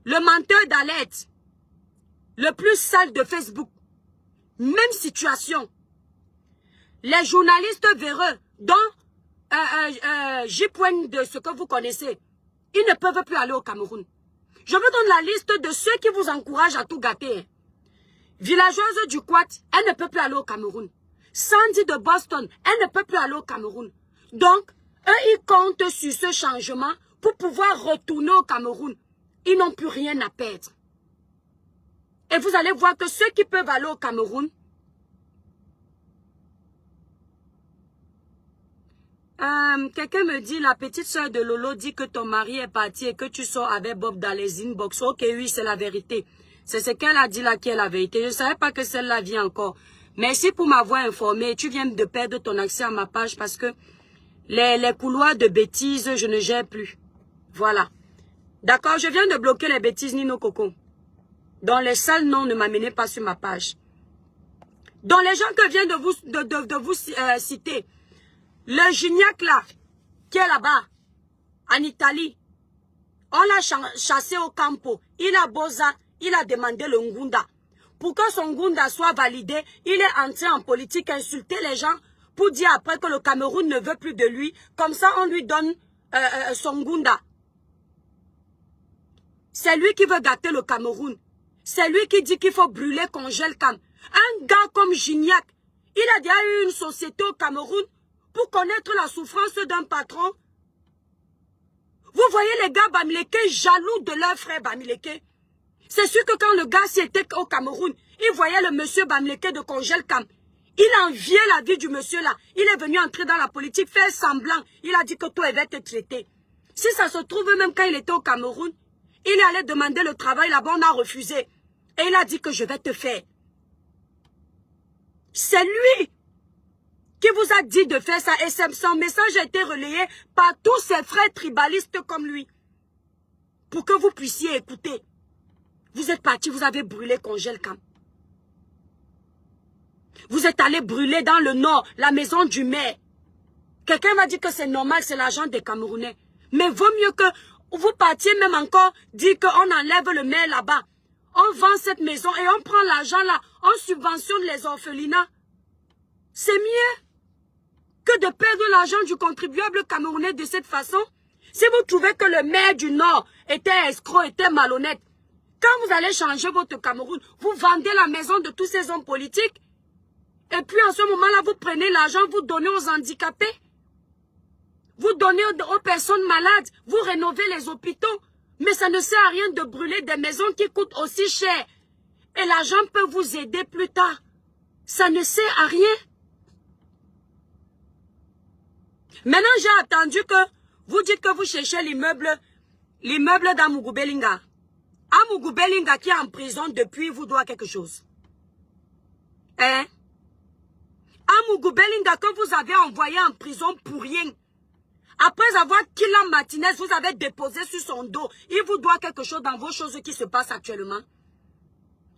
Le menteur d'alerte, le plus sale de Facebook, même situation. Les journalistes véreux, dont J-Point de ce que vous connaissez, ils ne peuvent plus aller au Cameroun. Je vous donne la liste de ceux qui vous encouragent à tout gâter. Villageoise du Quat, elle ne peut plus aller au Cameroun. Sandy de Boston, elle ne peut plus aller au Cameroun. Donc, eux, ils comptent sur ce changement pour pouvoir retourner au Cameroun. Ils n'ont plus rien à perdre. Et vous allez voir que ceux qui peuvent aller au Cameroun, quelqu'un me dit, la petite soeur de Lolo dit que ton mari est parti et que tu sors avec Bob dans les inbox. Ok, oui, c'est la vérité. C'est ce qu'elle a dit là qui est la vérité. Je ne savais pas que celle-là vient encore. Merci pour m'avoir informé. Tu viens de perdre ton accès à ma page parce que les couloirs de bêtises, je ne gère plus. Voilà. D'accord, je viens de bloquer les bêtises Nino Coco. Dans les sales noms, ne m'amenez pas sur ma page. Dans les gens que vient de vous citer, le Gignac là, qui est là-bas, en Italie, on l'a chassé au campo. Il a bosa, il a demandé le Ngunda. Pour que son Ngunda soit validé, il est entré en politique, insulter les gens pour dire après que le Cameroun ne veut plus de lui. Comme ça, on lui donne son Ngunda. C'est lui qui veut gâter le Cameroun. C'est lui qui dit qu'il faut brûler Congel-Cam. Un gars comme Gignac, il a déjà eu une société au Cameroun pour connaître la souffrance d'un patron. Vous voyez les gars Bamileke jaloux de leur frère Bamileke. C'est sûr que quand le gars était au Cameroun, il voyait le monsieur Bamileke de Congel-Cam. Il enviait la vie du monsieur là. Il est venu entrer dans la politique, faire semblant. Il a dit que toi, il va te traiter. Si ça se trouve, même quand il était au Cameroun, il allait demander le travail là-bas, on a refusé. Et il a dit que je vais te faire. C'est lui qui vous a dit de faire ça. Et son message a été relayé par tous ses frères tribalistes comme lui. Pour que vous puissiez écouter. Vous êtes parti, vous avez brûlé Congel-Cam. Vous êtes allé brûler dans le nord, la maison du maire. Quelqu'un m'a dit que c'est normal, c'est l'argent des Camerounais. Mais vaut mieux que vous partiez même encore dire qu'on enlève le maire là-bas. On vend cette maison et on prend l'argent là, on subventionne les orphelinats. C'est mieux que de perdre l'argent du contribuable camerounais de cette façon. Si vous trouvez que le maire du Nord était escroc, était malhonnête, quand vous allez changer votre Cameroun, vous vendez la maison de tous ces hommes politiques. Et puis en ce moment-là, vous prenez l'argent, vous donnez aux handicapés. Vous donnez aux personnes malades, vous rénovez les hôpitaux. Mais ça ne sert à rien de brûler des maisons qui coûtent aussi cher. Et l'argent peut vous aider plus tard. Ça ne sert à rien. Maintenant, j'ai attendu que vous dites que vous cherchez l'immeuble d'Amougou Belinga. Amougou Belinga qui est en prison depuis vous doit quelque chose. Hein? Amougou Belinga que vous avez envoyé en prison pour rien. Après avoir Kylian Martinez, vous avez déposé sur son dos. Il vous doit quelque chose dans vos choses qui se passent actuellement.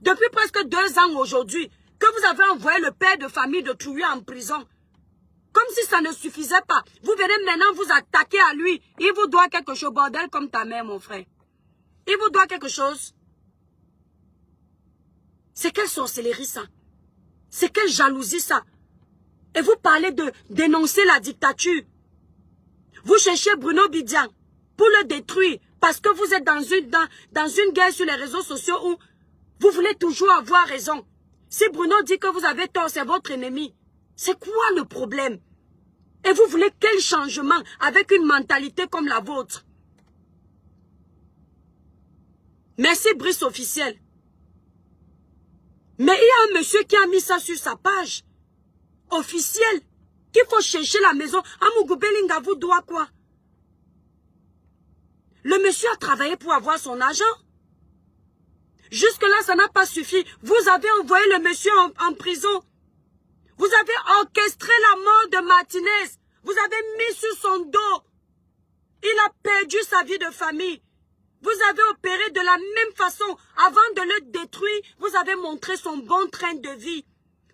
Depuis presque 2 ans aujourd'hui, que vous avez envoyé le père de famille de Trouille en prison. Comme si ça ne suffisait pas. Vous venez maintenant vous attaquer à lui. Il vous doit quelque chose, bordel, comme ta mère, mon frère. Il vous doit quelque chose. C'est quelle sorcellerie ça? C'est quelle jalousie ça? Et vous parlez de dénoncer la dictature. Vous cherchez Bruno Bidian pour le détruire parce que vous êtes dans une guerre sur les réseaux sociaux où vous voulez toujours avoir raison. Si Bruno dit que vous avez tort, c'est votre ennemi. C'est quoi le problème? Et vous voulez quel changement avec une mentalité comme la vôtre? Merci Brice officiel. Mais il y a un monsieur qui a mis ça sur sa page officielle. Qu'il faut chercher la maison. Amougou Belinga vous doit quoi? Le monsieur a travaillé pour avoir son argent. Jusque-là, ça n'a pas suffi. Vous avez envoyé le monsieur en prison. Vous avez orchestré la mort de Martinez. Vous avez mis sur son dos. Il a perdu sa vie de famille. Vous avez opéré de la même façon. Avant de le détruire, vous avez montré son bon train de vie.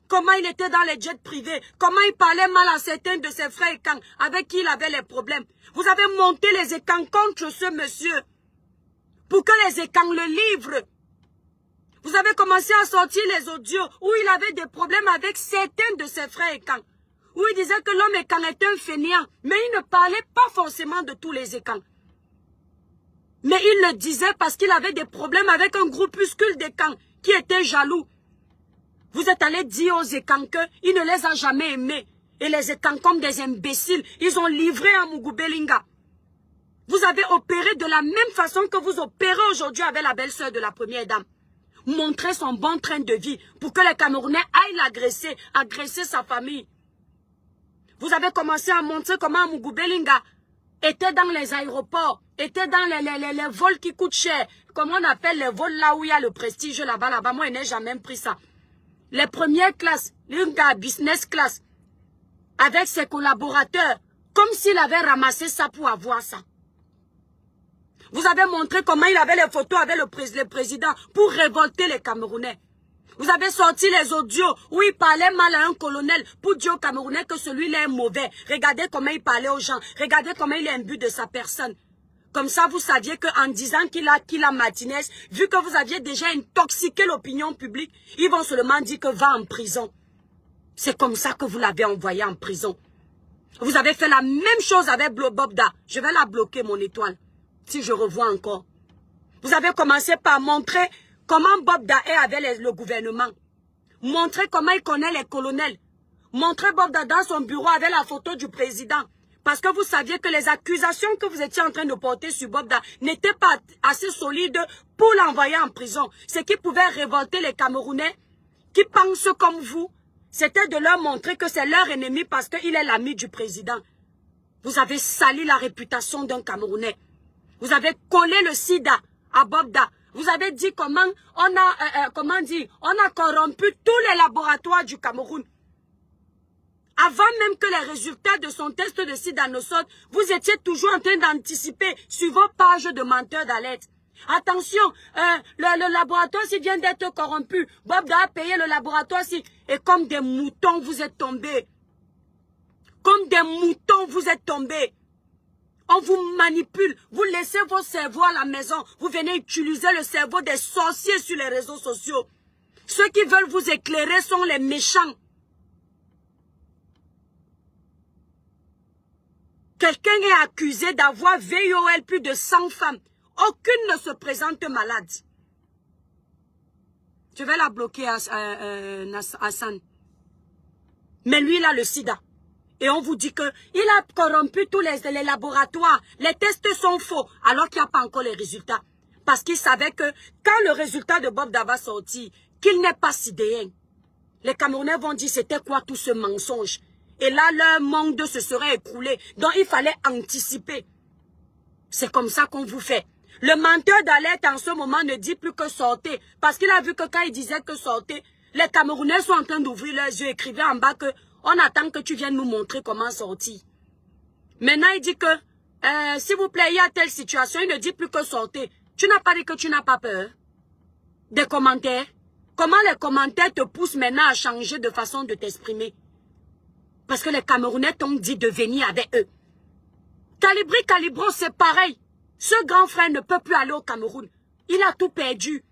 Comment il était dans les jets privés. Comment il parlait mal à certains de ses frères Ekang avec qui il avait les problèmes. Vous avez monté les Ekang contre ce monsieur. Pour que les Ekang le livrent. Vous avez commencé à sortir les audios où il avait des problèmes avec certains de ses frères Ekang. Où il disait que l'homme Ekang était un fainéant. Mais il ne parlait pas forcément de tous les Ekang. Mais il le disait parce qu'il avait des problèmes avec un groupuscule d'Ekang qui était jaloux. Vous êtes allé dire aux Ekang qu'il ne les a jamais aimés. Et les Ekang comme des imbéciles, ils ont livré Amougou Belinga. Vous avez opéré de la même façon que vous opérez aujourd'hui avec la belle-sœur de la première dame. Montrer son bon train de vie pour que les Camerounais aillent l'agresser, agresser sa famille. Vous avez commencé à montrer comment Amougou Belinga était dans les aéroports, était dans les vols qui coûtent cher. Comment on appelle les vols là où il y a le prestige là-bas, moi je n'ai jamais pris ça. les premières classes, l'une gars business class, avec ses collaborateurs, comme s'il avait ramassé ça pour avoir ça. Vous avez montré comment il avait les photos avec le président pour révolter les Camerounais. Vous avez sorti les audios où il parlait mal à un colonel pour dire aux Camerounais que celui-là est mauvais. Regardez comment il parlait aux gens. Regardez comment il est imbu de sa personne. Comme ça, vous saviez qu'en disant qu'il a Martinez, vu que vous aviez déjà intoxiqué l'opinion publique, ils vont seulement dire que va en prison. C'est comme ça que vous l'avez envoyé en prison. Vous avez fait la même chose avec Bobda. Je vais la bloquer, mon étoile, si je revois encore. Vous avez commencé par montrer comment Bobda est avec le gouvernement. Montrer comment il connaît les colonels. Montrer Bobda dans son bureau avec la photo du président. Parce que vous saviez que les accusations que vous étiez en train de porter sur Bobda n'étaient pas assez solides pour l'envoyer en prison. Ce qui pouvait révolter les Camerounais qui pensent comme vous, c'était de leur montrer que c'est leur ennemi parce qu'il est l'ami du président. Vous avez sali la réputation d'un Camerounais. Vous avez collé le sida à Bobda. Vous avez dit comment on a corrompu tous les laboratoires du Cameroun. Avant même que les résultats de son test de sida ne sortent, vous étiez toujours en train d'anticiper sur vos pages de menteurs d'alerte. Attention, le laboratoire s'il vient d'être corrompu, Bobda a payé le laboratoire si, et comme des moutons vous êtes tombés. Comme des moutons vous êtes tombés. On vous manipule, vous laissez vos cerveaux à la maison, vous venez utiliser le cerveau des sorciers sur les réseaux sociaux. Ceux qui veulent vous éclairer sont les méchants. Quelqu'un est accusé d'avoir VIOL plus de 100 femmes. Aucune ne se présente malade. Je vais la bloquer, Hassan. Mais lui, il a le sida. Et on vous dit qu'il a corrompu tous les laboratoires. Les tests sont faux, alors qu'il n'y a pas encore les résultats. Parce qu'il savait que quand le résultat de Bobda va sortir, qu'il n'est pas sidéen, les Camerounais vont dire c'était quoi tout ce mensonge. Et là, leur monde se serait écroulé. Donc, il fallait anticiper. C'est comme ça qu'on vous fait. Le menteur d'alerte en ce moment ne dit plus que sortez. Parce qu'il a vu que quand il disait que sortez, les Camerounais sont en train d'ouvrir leurs yeux, écrivaient en bas que on attend que tu viennes nous montrer comment sortir. Maintenant, il dit que, s'il vous plaît, il y a telle situation, il ne dit plus que sortez. Tu n'as pas dit que tu n'as pas peur. Des commentaires. Comment les commentaires te poussent maintenant à changer de façon de t'exprimer? Parce que les Camerounais t'ont dit de venir avec eux. Calibro, c'est pareil. Ce grand frère ne peut plus aller au Cameroun. Il a tout perdu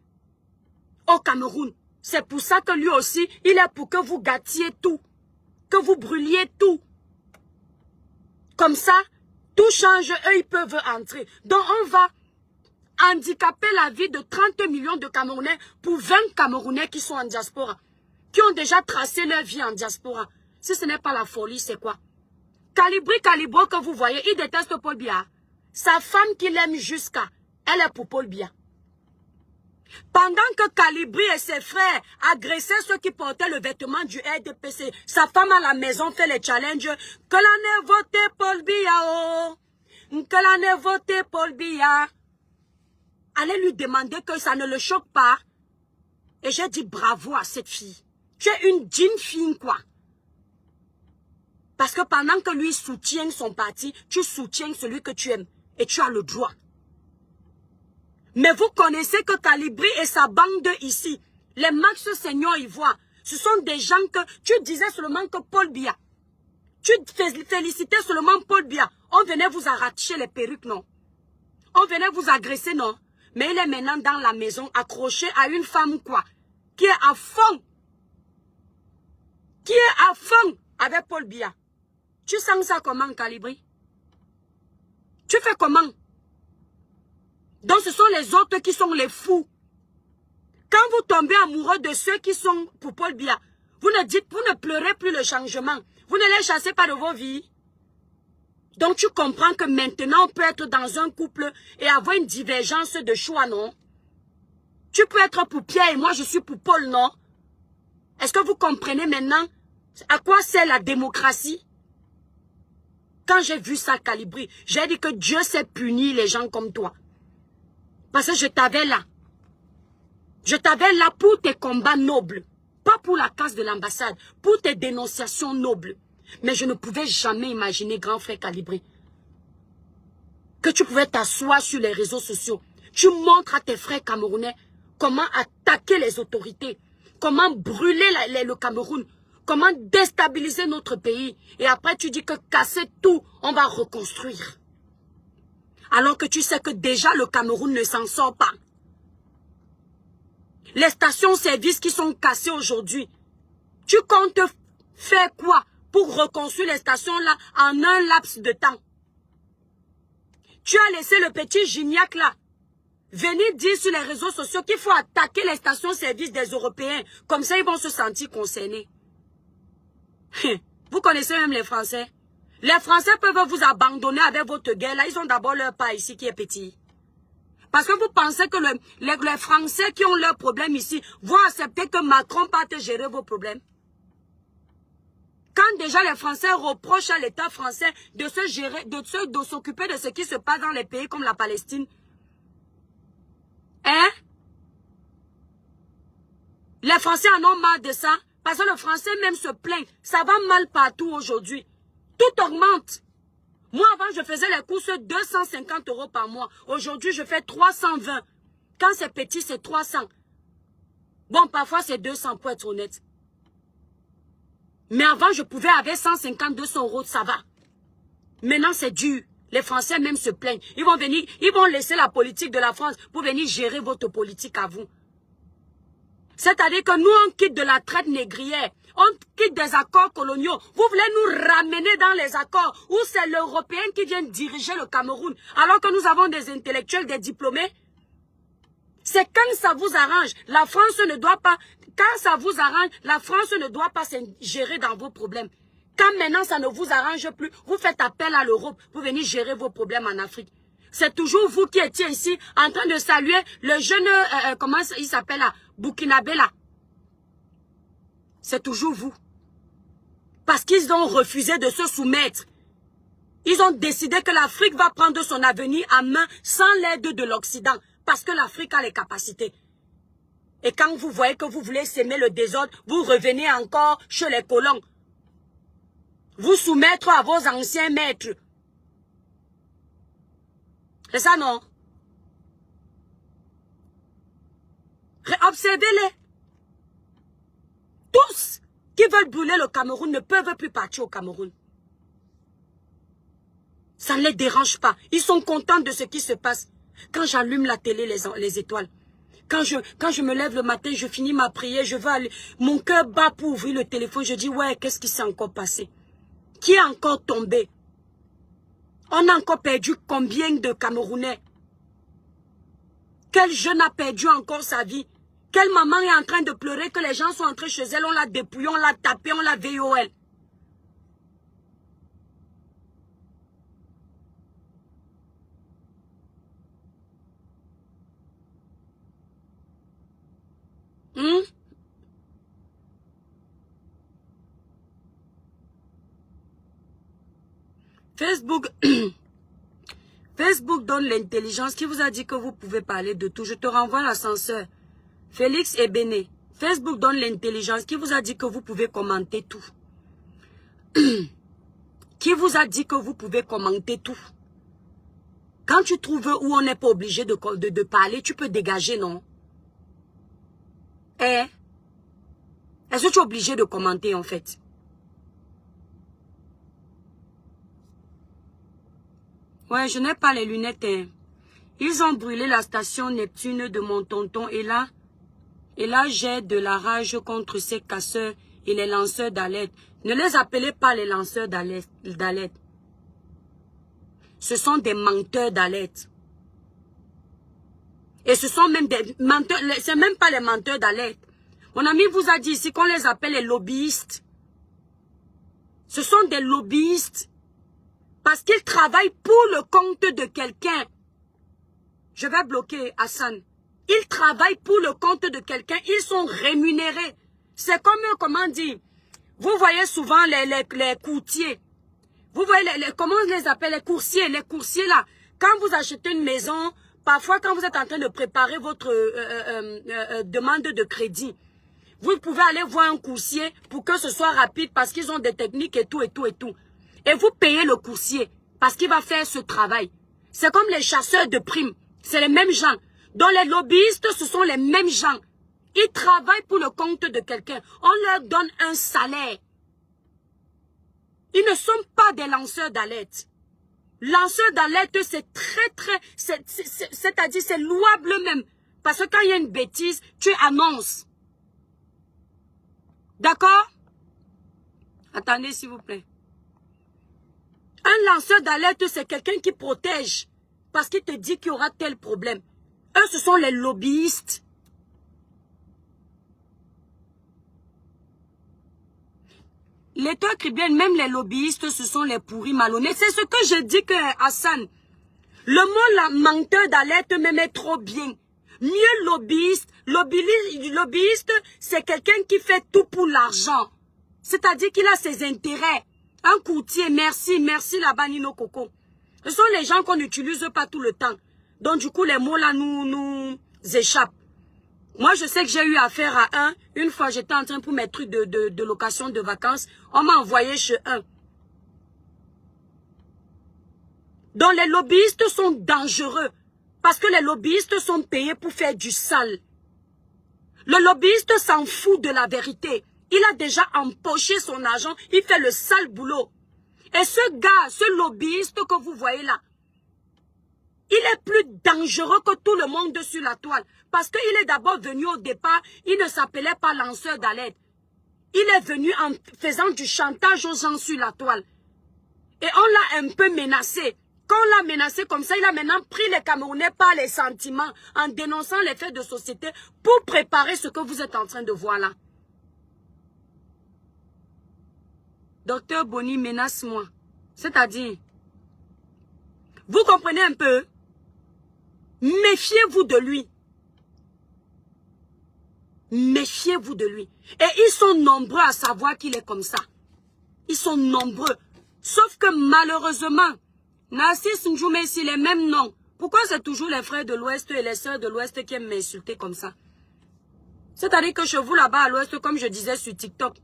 au Cameroun. C'est pour ça que lui aussi, il est pour que vous gâtiez tout. Que vous brûliez tout. Comme ça, tout change, eux, ils peuvent entrer. Donc, on va handicaper la vie de 30 millions de Camerounais pour 20 Camerounais qui sont en diaspora. Qui ont déjà tracé leur vie en diaspora. Si ce n'est pas la folie, c'est quoi? Calibro que vous voyez, il déteste Paul Biya. Sa femme qu'il aime jusqu'à, elle est pour Paul Biya. Pendant que Calibri et ses frères agressaient ceux qui portaient le vêtement du RDPC, sa femme à la maison fait les challenges. Que l'on ait voté Paul Biya, oh. Que l'on ait voté Paul Biya. Allez lui demander que ça ne le choque pas. Et j'ai dit bravo à cette fille. Tu es une digne fille, quoi. Parce que pendant que lui soutient son parti, tu soutiens celui que tu aimes. Et tu as le droit. Mais vous connaissez que Calibri et sa bande ici, les Max Seigneur Ivoire, ce sont des gens que tu disais seulement que Paul Biya. Tu félicitais seulement Paul Biya. On venait vous arracher les perruques, non? On venait vous agresser, non? Mais il est maintenant dans la maison accroché à une femme, quoi? Qui est à fond. Qui est à fond avec Paul Biya. Tu sens ça comment, Calibri? Tu fais comment? Donc ce sont les autres qui sont les fous. Quand vous tombez amoureux de ceux qui sont pour Paul Biya, vous ne pleurez plus le changement. Vous ne les chassez pas de vos vies. Donc tu comprends que maintenant on peut être dans un couple et avoir une divergence de choix, non? Tu peux être pour Pierre et moi je suis pour Paul, non? Est-ce que vous comprenez maintenant à quoi c'est la démocratie? Quand j'ai vu ça, Calibri, j'ai dit que Dieu sait punir les gens comme toi. Parce que je t'avais là. Je t'avais là pour tes combats nobles. pas pour la casse de l'ambassade, pour tes dénonciations nobles. Mais je ne pouvais jamais imaginer, grand frère Calibré, que tu pouvais t'asseoir sur les réseaux sociaux. Tu montres à tes frères camerounais comment attaquer les autorités, comment brûler le Cameroun, comment déstabiliser notre pays. Et après, tu dis que casser tout, on va reconstruire. Alors que tu sais que déjà le Cameroun ne s'en sort pas. Les stations-service qui sont cassées aujourd'hui, tu comptes faire quoi pour reconstruire les stations-là en un laps de temps? Tu as laissé le petit Gignac là venir dire sur les réseaux sociaux qu'il faut attaquer les stations-service des Européens. Comme ça, ils vont se sentir concernés. Vous connaissez même les Français. Les Français peuvent vous abandonner avec votre guerre. Là, ils ont d'abord leur pas ici qui est petit. Parce que vous pensez que les Français qui ont leurs problèmes ici vont accepter que Macron parte gérer vos problèmes. Quand déjà les Français reprochent à l'État français de se gérer, de s'occuper de ce qui se passe dans les pays comme la Palestine. Hein? Les Français en ont marre de ça. Parce que le Français même se plaint. Ça va mal partout aujourd'hui. Tout augmente. Moi, avant, je faisais les courses 250 € par mois. Aujourd'hui, je fais 320. Quand c'est petit, c'est 300. Bon, parfois, c'est 200 pour être honnête. Mais avant, je pouvais avec 150, 200 €, ça va. Maintenant, c'est dur. Les Français même se plaignent. Ils vont venir, ils vont laisser la politique de la France pour venir gérer votre politique à vous. C'est-à-dire que nous, on quitte de la traite négrière. On quitte des accords coloniaux. Vous voulez nous ramener dans les accords où c'est l'Européen qui vient diriger le Cameroun, alors que nous avons des intellectuels, des diplômés. C'est quand ça vous arrange. La France ne doit pas, quand ça vous arrange, la France ne doit pas se gérer dans vos problèmes. Quand maintenant ça ne vous arrange plus, vous faites appel à l'Europe pour venir gérer vos problèmes en Afrique. C'est toujours vous qui étiez ici en train de saluer le jeune, comment il s'appelle là, Burkinabé là. C'est toujours vous. Parce qu'ils ont refusé de se soumettre. Ils ont décidé que l'Afrique va prendre son avenir en main sans l'aide de l'Occident. Parce que l'Afrique a les capacités. Et quand vous voyez que vous voulez s'aimer le désordre, vous revenez encore chez les colons. Vous soumettre à vos anciens maîtres. C'est ça, non? Observez-les. Tous qui veulent brûler le Cameroun ne peuvent plus partir au Cameroun. Ça ne les dérange pas. Ils sont contents de ce qui se passe. Quand j'allume la télé, les étoiles. Quand je me lève le matin, je finis ma prière, je vais aller. Mon cœur bat pour ouvrir le téléphone. Je dis, ouais, qu'est-ce qui s'est encore passé? Qui est encore tombé? On a encore perdu combien de Camerounais? Quel jeune a perdu encore sa vie? Quelle maman est en train de pleurer que les gens sont entrés chez elle, on l'a dépouillée, on l'a tapée, on l'a VOL. Facebook, Facebook donne l'intelligence. Qui vous a dit que vous pouvez parler de tout? Je te renvoie l'ascenseur. Félix et Béné. Facebook donne l'intelligence. Qui vous a dit que vous pouvez commenter tout? Qui vous a dit que vous pouvez commenter tout? Quand tu trouves où on n'est pas obligé de parler, tu peux dégager, non? Eh? Est-ce que tu es obligé de commenter, en fait? Ouais, je n'ai pas les lunettes. Hein. Ils ont brûlé la station Neptune de mon tonton et là j'ai de la rage contre ces casseurs et les lanceurs d'alerte. Ne les appelez pas les lanceurs d'alerte. Ce sont des menteurs d'alerte. Et ce sont même des menteurs, c'est même pas les menteurs d'alerte. Mon ami vous a dit ici qu'on les appelle les lobbyistes. Ce sont des lobbyistes. Parce qu'ils travaillent pour le compte de quelqu'un. Je vais bloquer Hassan. Ils travaillent pour le compte de quelqu'un. Ils sont rémunérés. C'est comme, comment dire, vous voyez souvent les courtiers. Vous voyez, comment on les appelle, les coursiers. Les coursiers là, quand vous achetez une maison, parfois quand vous êtes en train de préparer votre demande de crédit, Vous pouvez aller voir un coursier pour que ce soit rapide parce qu'ils ont des techniques et tout, et tout, et tout. Et vous payez le coursier parce qu'il va faire ce travail. C'est comme les chasseurs de primes. C'est les mêmes gens. Donc les lobbyistes, ce sont les mêmes gens. Ils travaillent pour le compte de quelqu'un. On leur donne un salaire. Ils ne sont pas des lanceurs d'alerte. Lanceur d'alerte, c'est c'est-à-dire c'est louable même. Parce que quand il y a une bêtise, tu annonces. D'accord? Attendez s'il vous plaît. Un lanceur d'alerte, c'est quelqu'un qui protège. Parce qu'il te dit qu'il y aura tel problème. Eux, ce sont les lobbyistes. L'État écrit bien, même les lobbyistes, ce sont les pourris malhonnêtes. C'est ce que je dis que Hassan. Le mot la menteur d'alerte me met trop bien. Mieux lobbyiste. Lobbyiste, c'est quelqu'un qui fait tout pour l'argent. C'est-à-dire qu'il a ses intérêts. Un courtier, merci là-bas, Nino Coco. Ce sont les gens qu'on n'utilise pas tout le temps. Donc du coup, les mots là nous échappent. Moi, je sais que j'ai eu affaire à un. Une fois, j'étais en train pour mes trucs de location de vacances. On m'a envoyé chez un. Donc, les lobbyistes sont dangereux. Parce que les lobbyistes sont payés pour faire du sale. Le lobbyiste s'en fout de la vérité. Il a déjà empoché son argent. Il fait le sale boulot. Et ce gars, ce lobbyiste que vous voyez là, il est plus dangereux que tout le monde sur la toile. Parce qu'il est d'abord venu au départ, il ne s'appelait pas lanceur d'alerte. Il est venu en faisant du chantage aux gens sur la toile. Et on l'a un peu menacé. Quand on l'a menacé comme ça, il a maintenant pris les Camerounais par les sentiments en dénonçant les faits de société pour préparer ce que vous êtes en train de voir là. Docteur Boni menace-moi. C'est-à-dire, vous comprenez un peu? Méfiez-vous de lui. Méfiez-vous de lui. Et ils sont nombreux à savoir qu'il est comme ça. Ils sont nombreux. Sauf que malheureusement, Narcisse Ndjoumé, c'est les mêmes noms. Pourquoi c'est toujours les frères de l'Ouest et les sœurs de l'Ouest qui aiment m'insulter comme ça? C'est-à-dire que chez vous là-bas à l'Ouest, comme je disais sur TikTok,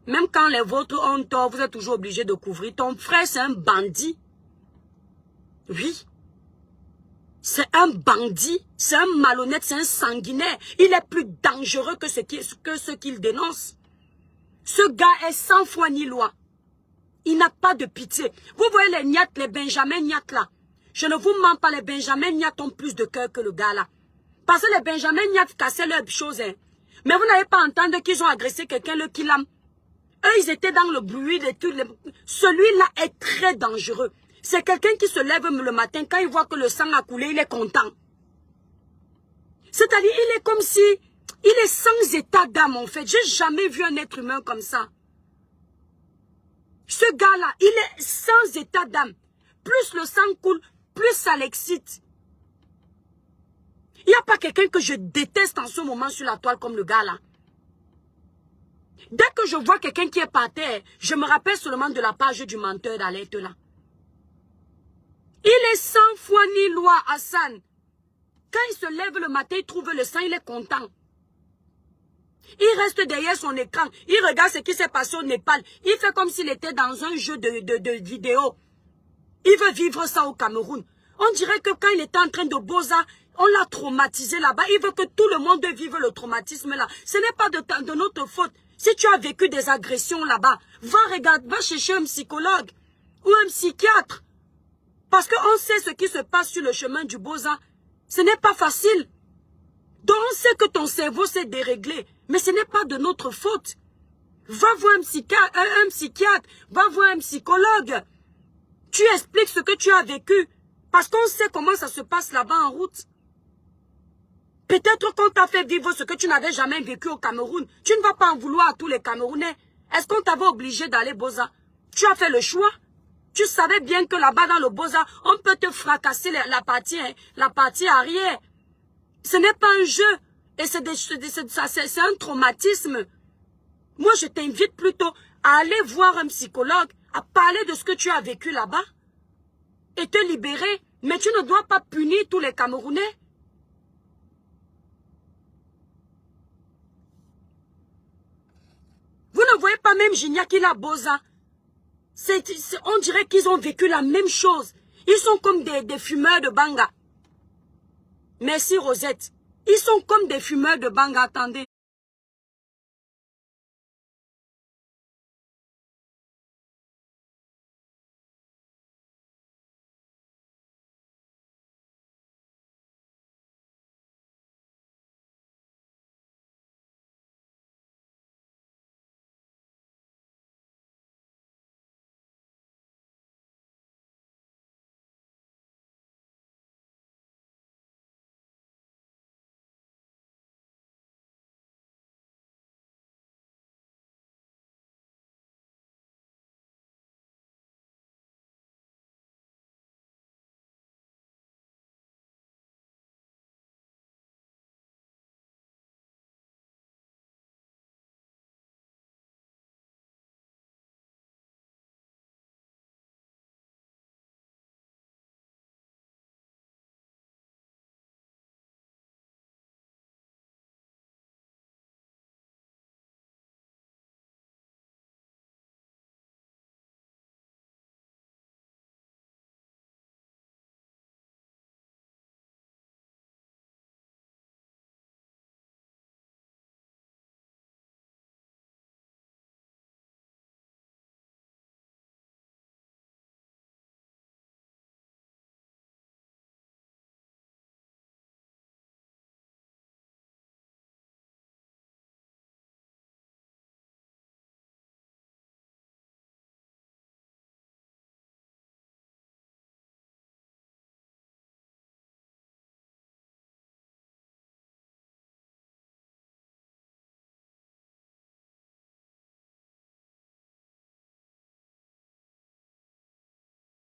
même quand les vôtres ont tort, vous êtes toujours obligé de couvrir. Ton frère, c'est un bandit. Oui. C'est un bandit, c'est un malhonnête, c'est un sanguinaire. Il est plus dangereux que ce qu'il dénonce. Ce gars est sans foi ni loi. Il n'a pas de pitié. Vous voyez les Niat, les Benjamin Niat là. Je ne vous mens pas, les Benjamin Niat ont plus de cœur que le gars là. Parce que les Benjamin Niat cassaient leurs choses. Hein. Mais vous n'avez pas entendu qu'ils ont agressé quelqu'un, le Kilam. Eux, ils étaient dans le bruit de tout. Celui-là est très dangereux. C'est quelqu'un qui se lève le matin, quand il voit que le sang a coulé, il est content. C'est-à-dire, il est comme si, il est sans état d'âme en fait. J'ai jamais vu un être humain comme ça. Ce gars-là, il est sans état d'âme. Plus le sang coule, plus ça l'excite. Il n'y a pas quelqu'un que je déteste en ce moment sur la toile comme le gars-là. Dès que je vois quelqu'un qui est par terre, je me rappelle seulement de la page du menteur d'alerte là. Il est sans foi ni loi, Hassan. Quand il se lève le matin, il trouve le sang, il est content. Il reste derrière son écran. Il regarde ce qui s'est passé au Népal. Il fait comme s'il était dans un jeu de vidéo. Il veut vivre ça au Cameroun. On dirait que quand il était en train de Boza, on l'a traumatisé là-bas. Il veut que tout le monde vive le traumatisme là. Ce n'est pas de notre faute. Si tu as vécu des agressions là-bas, va chercher un psychologue ou un psychiatre. Parce qu'on sait ce qui se passe sur le chemin du Boza. Ce n'est pas facile. Donc on sait que ton cerveau s'est déréglé. Mais ce n'est pas de notre faute. Va voir un psychiatre, va voir un psychologue. Tu expliques ce que tu as vécu. Parce qu'on sait comment ça se passe là-bas en route. Peut-être qu'on t'a fait vivre ce que tu n'avais jamais vécu au Cameroun. Tu ne vas pas en vouloir à tous les Camerounais. Est-ce qu'on t'avait obligé d'aller Boza? Tu as fait le choix. Tu savais bien que là-bas dans le Boza, on peut te fracasser la partie arrière. Ce n'est pas un jeu. Et c'est un traumatisme. Moi, je t'invite plutôt à aller voir un psychologue, à parler de ce que tu as vécu là-bas et te libérer. Mais tu ne dois pas punir tous les Camerounais. Vous ne voyez pas même Gignac qui la Boza. On dirait qu'ils ont vécu la même chose. Ils sont comme des fumeurs de banga. Merci Rosette. Ils sont comme des fumeurs de banga. Attendez.